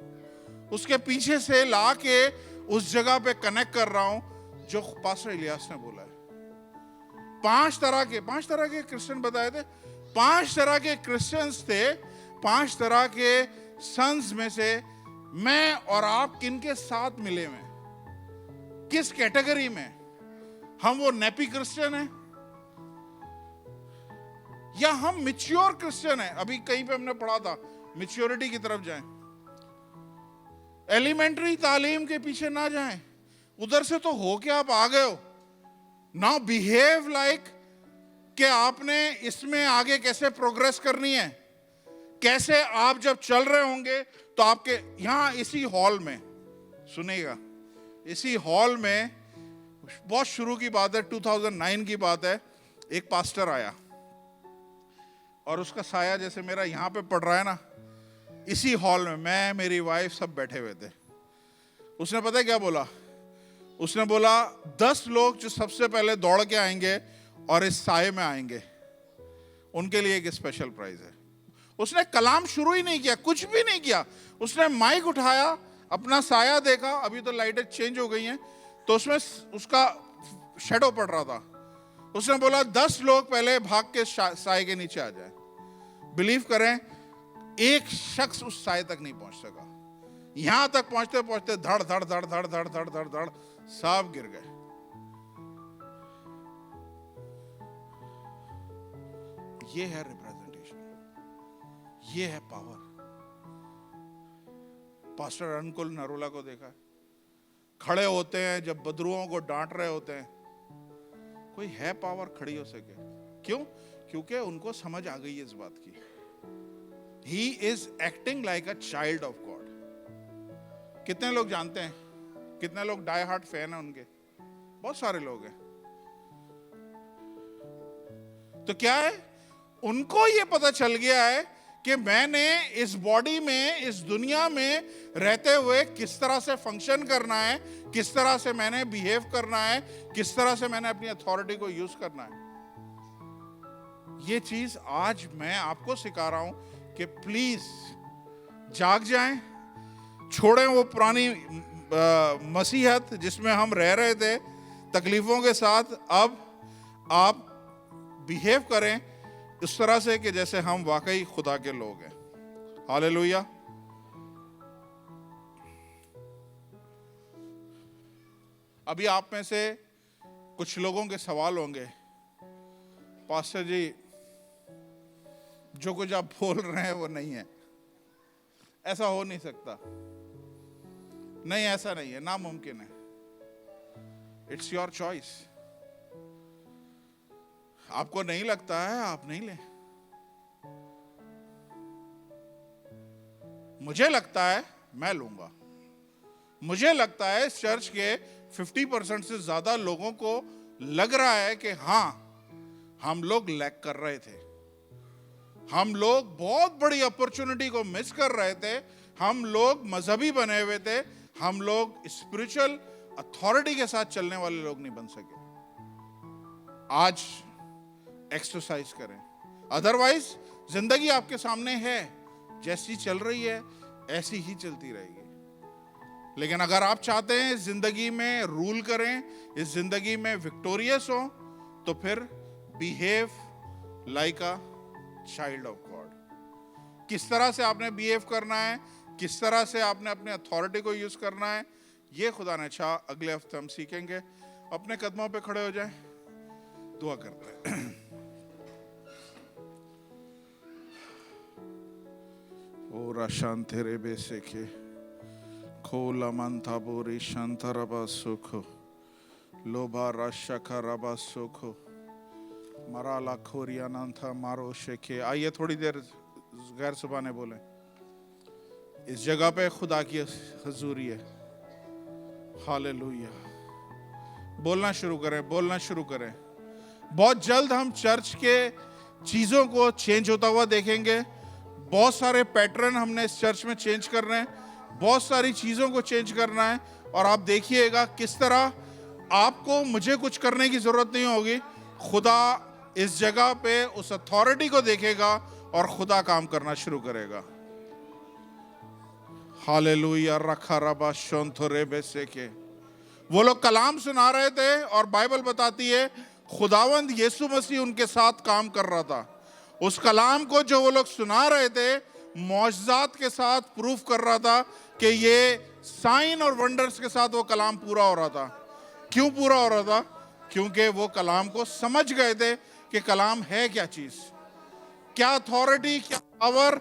Speaker 1: उसके पीछे से ला के उस जगह पे कनेक्ट कर रहा हूं जो पास्टर इलियास ने बोला है। पांच तरह के क्रिश्चियन बताए थे। 5 तरह के क्रिश्चियंस थे, 5 तरह के सन्स में से मैं और आप किन के साथ मिले हुए, किस कैटेगरी में? हम वो नेपी क्रिश्चियन हैं या हम मैच्योर क्रिश्चियन हैं? अभी कहीं पे हमने पढ़ा था मैच्योरिटी की तरफ जाएं, एलिमेंट्री तालीम के पीछे ना जाएं। उधर से तो हो के आप आ गए हो, नाउ बिहेव लाइक कि आपने इसमें आगे कैसे प्रोग्रेस करनी है, कैसे आप जब चल रहे होंगे तो आपके यहां इसी हॉल में, सुनेगा, इसी हॉल में, बहुत शुरू की बात है, 2009 की बात है, एक पास्टर आया और उसका साया जैसे मेरा यहां पे पड़ रहा है ना, इसी हॉल में मैं, मेरी वाइफ सब बैठे हुए थे। उसने पता है क्या बोला? उसने बोला 10 लोग जो सबसे पहले दौड़ के आएंगे और इस साये में आएंगे, उनके लिए एक स्पेशल प्राइज है। उसने कलाम शुरू ही नहीं किया, कुछ भी नहीं किया। उसने माइक उठाया, अपना साया देखा, अभी तो लाइटें चेंज हो गई हैं, तो उसमें उसका शैडो पड़ रहा था। उसने बोला 10 लोग पहले भाग के साये के नीचे आ जाए। बिलीव करें, एक शख्स उस साये तक नहीं पहुंच सका। यहां तक पहुंचते पहुंचते धड़ धड़ धड़ धड़ धड़ धड़ धड़ धड़ सब गिर गए। ये है रिप्रेजेंट। ये है पावर। पास्टर अंकुल नरोला को देखा, खड़े होते हैं जब बदरुओं को डांट रहे होते हैं, कोई है पावर खड़ी हो सके? क्यों? क्योंकि उनको समझ आ गई है इस बात की। He is acting like a child of God. कितने लोग जानते हैं? कितने लोग डाई हार्ट फैन हैं उनके? बहुत सारे लोग हैं। तो क्या है, उनको ये पता चल गया है कि मैंने इस बॉडी में, इस दुनिया में रहते हुए किस तरह से फंक्शन करना है, किस तरह से मैंने बिहेव करना है, किस तरह से मैंने अपनी अथॉरिटी को यूज करना है। ये चीज आज मैं आपको सिखा रहा हूं कि प्लीज जाग जाएं, छोड़ें वो पुरानी मसीहत जिसमें हम रह रहे थे तकलीफों के साथ। अब आप बिहेव करें इस तरह से कि जैसे हम वाकई खुदा के लोग हैं। हालेलुया। अभी आप में से कुछ लोगों के सवाल होंगे, पास्टर जी जो कुछ आप बोल रहे हैं वो नहीं है, ऐसा हो नहीं सकता। नहीं, ऐसा नहीं है, नामुमकिन है। It's your choice. आपको नहीं लगता है, आप नहीं ले। मुझे लगता है मैं लूंगा। मुझे लगता है इस चर्च के 50% से ज्यादा लोगों को लग रहा है कि हाँ, हम लोग लैक कर रहे थे, हम लोग बहुत बड़ी अपॉर्चुनिटी को मिस कर रहे थे, हम लोग मजहबी बने हुए थे, हम लोग स्पिरिचुअल अथॉरिटी के साथ चलने वाले लोग नहीं बन सके। आज एक्सरसाइज करें, अदरवाइज जिंदगी आपके सामने है, जैसी चल रही है ऐसी ही चलती रहेगी। लेकिन अगर आप चाहते हैं इस जिंदगी में रूल करें, इस जिंदगी में विक्टोरियस हो, तो फिर behave like a child of God. किस तरह से आपने बिहेव करना है, किस तरह से आपने अपने अथॉरिटी को यूज करना है, ये खुदा ने चाहा अगले हफ्ते हम सीखेंगे। अपने कदमों पे खड़े हो जाएं, दुआ करते हैं। ओरा शांति रे बेसेके खोला मंथा बोरी शांता रबा सुखो लोभा राशा रबा सुखो मराला खोरिया नांथा मारो शेखे। आइए थोड़ी देर गैर सुबाने बोले। इस जगह पे खुदा की हजूरी है। हालेलुया। बोलना शुरू करें, बोलना शुरू करें। बहुत जल्द हम चर्च के चीजों को चेंज होता हुआ देखेंगे। बहुत सारे पैटर्न हमने इस चर्च में चेंज करने हैं, बहुत सारी चीजों को चेंज करना है। और आप देखिएगा किस तरह आपको मुझे कुछ करने की जरूरत नहीं होगी। खुदा इस जगह पे उस अथॉरिटी को देखेगा और खुदा काम करना शुरू करेगा। हालेलुया। रखा रबा शोंथोरे बेसेके। वो लोग कलाम सुना रहे थे और बाइबल बताती है खुदावंद यीशु मसीह उनके साथ काम कर रहा था। उस कलाम को जो वो लोग सुना रहे थे, मौजज़ात के साथ प्रूफ कर रहा था कि ये साइन और वंडर्स के साथ वो कलाम पूरा हो रहा था। क्यों पूरा हो रहा था? क्योंकि वो कलाम को समझ गए थे कि कलाम है क्या चीज, क्या अथॉरिटी, क्या पावर,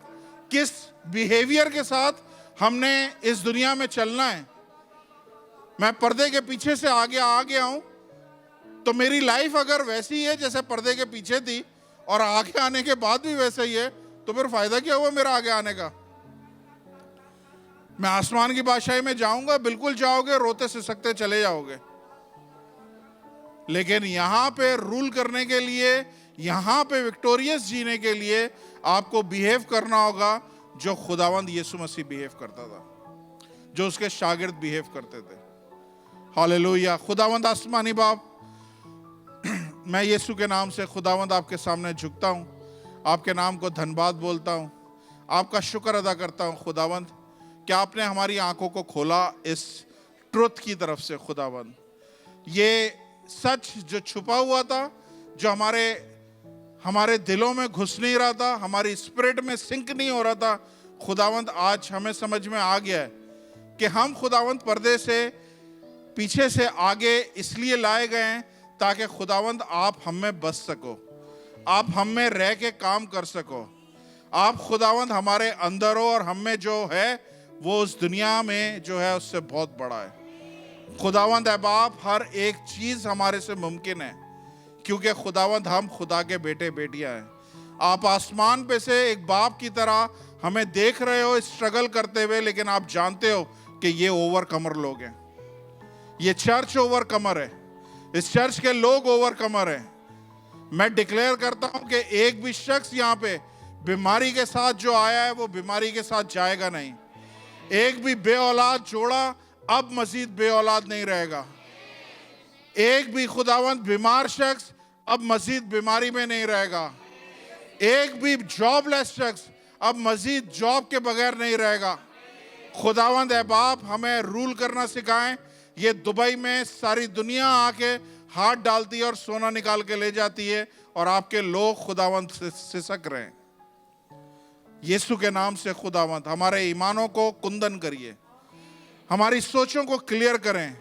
Speaker 1: किस बिहेवियर के साथ हमने इस दुनिया में चलना है। मैं पर्दे के पीछे से आगे आ गया हूं, तो मेरी लाइफ अगर वैसी है जैसे पर्दे के पीछे थी और आगे आने के बाद भी वैसे ही है, तो फिर फायदा क्या हुआ मेरा आगे आने का? मैं आसमान की बादशाही में जाऊंगा, बिल्कुल जाओगे, रोते सिसकते चले जाओगे। लेकिन यहां पे रूल करने के लिए, यहां पे विक्टोरियस जीने के लिए आपको बिहेव करना होगा जो खुदावंद यीशु मसीह बिहेव करता था, जो उसके शागिर्द बिहेव करते थे। हालेलुया। खुदावंद आसमानी बाप, मैं यीशु के नाम से खुदावंद आपके सामने झुकता हूं, आपके नाम को धन्यवाद बोलता हूं, आपका शुक्र अदा करता हूं खुदावंद कि आपने हमारी आंखों को खोला इस ट्रुथ की तरफ से। खुदावंद, ये सच जो छुपा हुआ था, जो हमारे दिलों में घुस नहीं रहा था, हमारी स्पिरिट में सिंक नहीं हो रहा था, खुदावंद आज हमें समझ में आ गया है कि हम खुदावंद पर्दे से पीछे से आगे इसलिए लाए गए हैं ताकि खुदावंद आप हम में बस सको, आप हम में रह के काम कर सको। आप खुदावंद हमारे अंदर हो और हम में जो है वो उस दुनिया में जो है उससे बहुत बड़ा है। खुदावंद है बाप, हर एक चीज हमारे से मुमकिन है क्योंकि खुदावंद हम खुदा के बेटे बेटियां हैं। आप आसमान पे से एक बाप की तरह हमें देख रहे हो स्ट्रगल करते हुए, लेकिन आप जानते हो कि ये ओवरकमर लोग हैं। ये चर्च ओवरकमर है, इस चर्च के लोग ओवरकमर हैं। मैं डिक्लेयर करता हूं कि एक भी शख्स यहाँ पे बीमारी के साथ जो आया है वो बीमारी के साथ जाएगा नहीं। एक भी बे औलाद जोड़ा अब मजीद बे औलाद नहीं रहेगा। एक भी खुदावंद बीमार शख्स अब मजीद बीमारी में नहीं रहेगा। एक भी जॉबलेस शख्स अब मजीद जॉब के बगैर नहीं रहेगा। खुदावंद है बाप, हमें रूल करना सिखाएं। ये दुबई में सारी दुनिया आके हाथ डालती है और सोना निकाल के ले जाती है और आपके लोग खुदावंद सिसक रहे हैं। यीशु के नाम से खुदावंद हमारे ईमानों को कुंदन करिए, हमारी सोचों को क्लियर करें,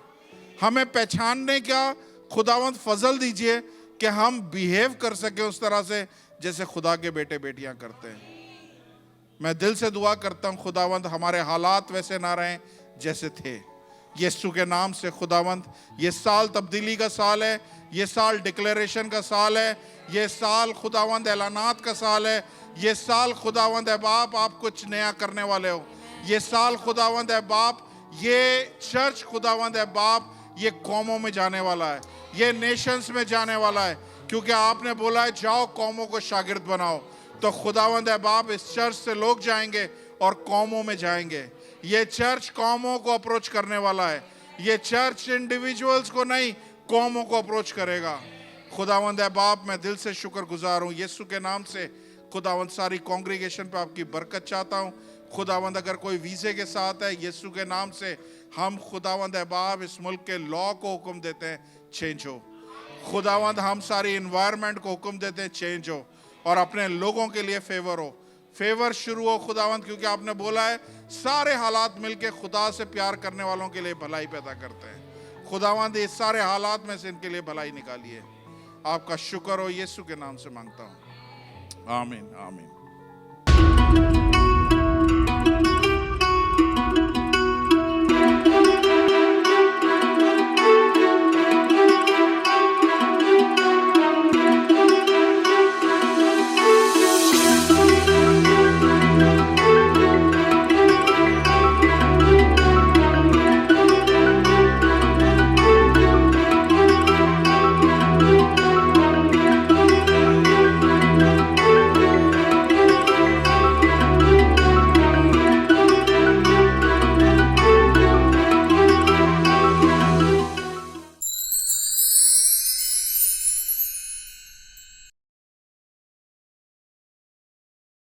Speaker 1: हमें पहचानने का खुदावंद फजल दीजिए कि हम बिहेव कर सके उस तरह से जैसे खुदा के बेटे बेटियां करते हैं। मैं दिल से दुआ करता हूं खुदावंद हमारे हालात वैसे ना रहें जैसे थे। यीशु के नाम से खुदावंद, ये साल तब्दीली का साल है, ये साल डिक्लेरेशन का साल है, ये साल खुदावंद ऐलानात का साल है, ये साल खुदावंद है बाप आप कुछ नया करने वाले हो। ये साल खुदावंद है बाप, ये चर्च खुदावंद है बाप ये कौमों में जाने वाला है, ये नेशंस में जाने वाला है, क्योंकि आपने बोला है जाओ कौमों को शागिर्द बनाओ। तो खुदावंद है बाप इस चर्च से लोग जाएंगे और कौमों में जाएंगे। ये चर्च कौमों को अप्रोच करने वाला है, ये चर्च इंडिविजुअल्स को नहीं कौमों को अप्रोच करेगा। खुदावंद है बाप, मैं दिल से शुक्रगुजार हूँ यीशु के नाम से। खुदावंद सारी कांग्रीगेशन पे आपकी बरकत चाहता हूँ। खुदावंद अगर कोई वीज़े के साथ है, यीशु के नाम से हम खुदावंद है बाप इस मुल्क के लॉ को हुक्म देते हैं चेंज हो। खुदावंद हम सारी इन्वायरमेंट को हुक्म देते हैं चेंज हो और अपने लोगों के लिए फेवर हो, फेवर शुरू हो खुदावंद, क्योंकि आपने बोला है सारे हालात मिलके खुदा से प्यार करने वालों के लिए भलाई पैदा करते हैं। खुदावंद इस सारे हालात में से इनके लिए भलाई निकालिए। आपका शुक्र हो, यीशु के नाम से मांगता हूँ, आमीन आमीन।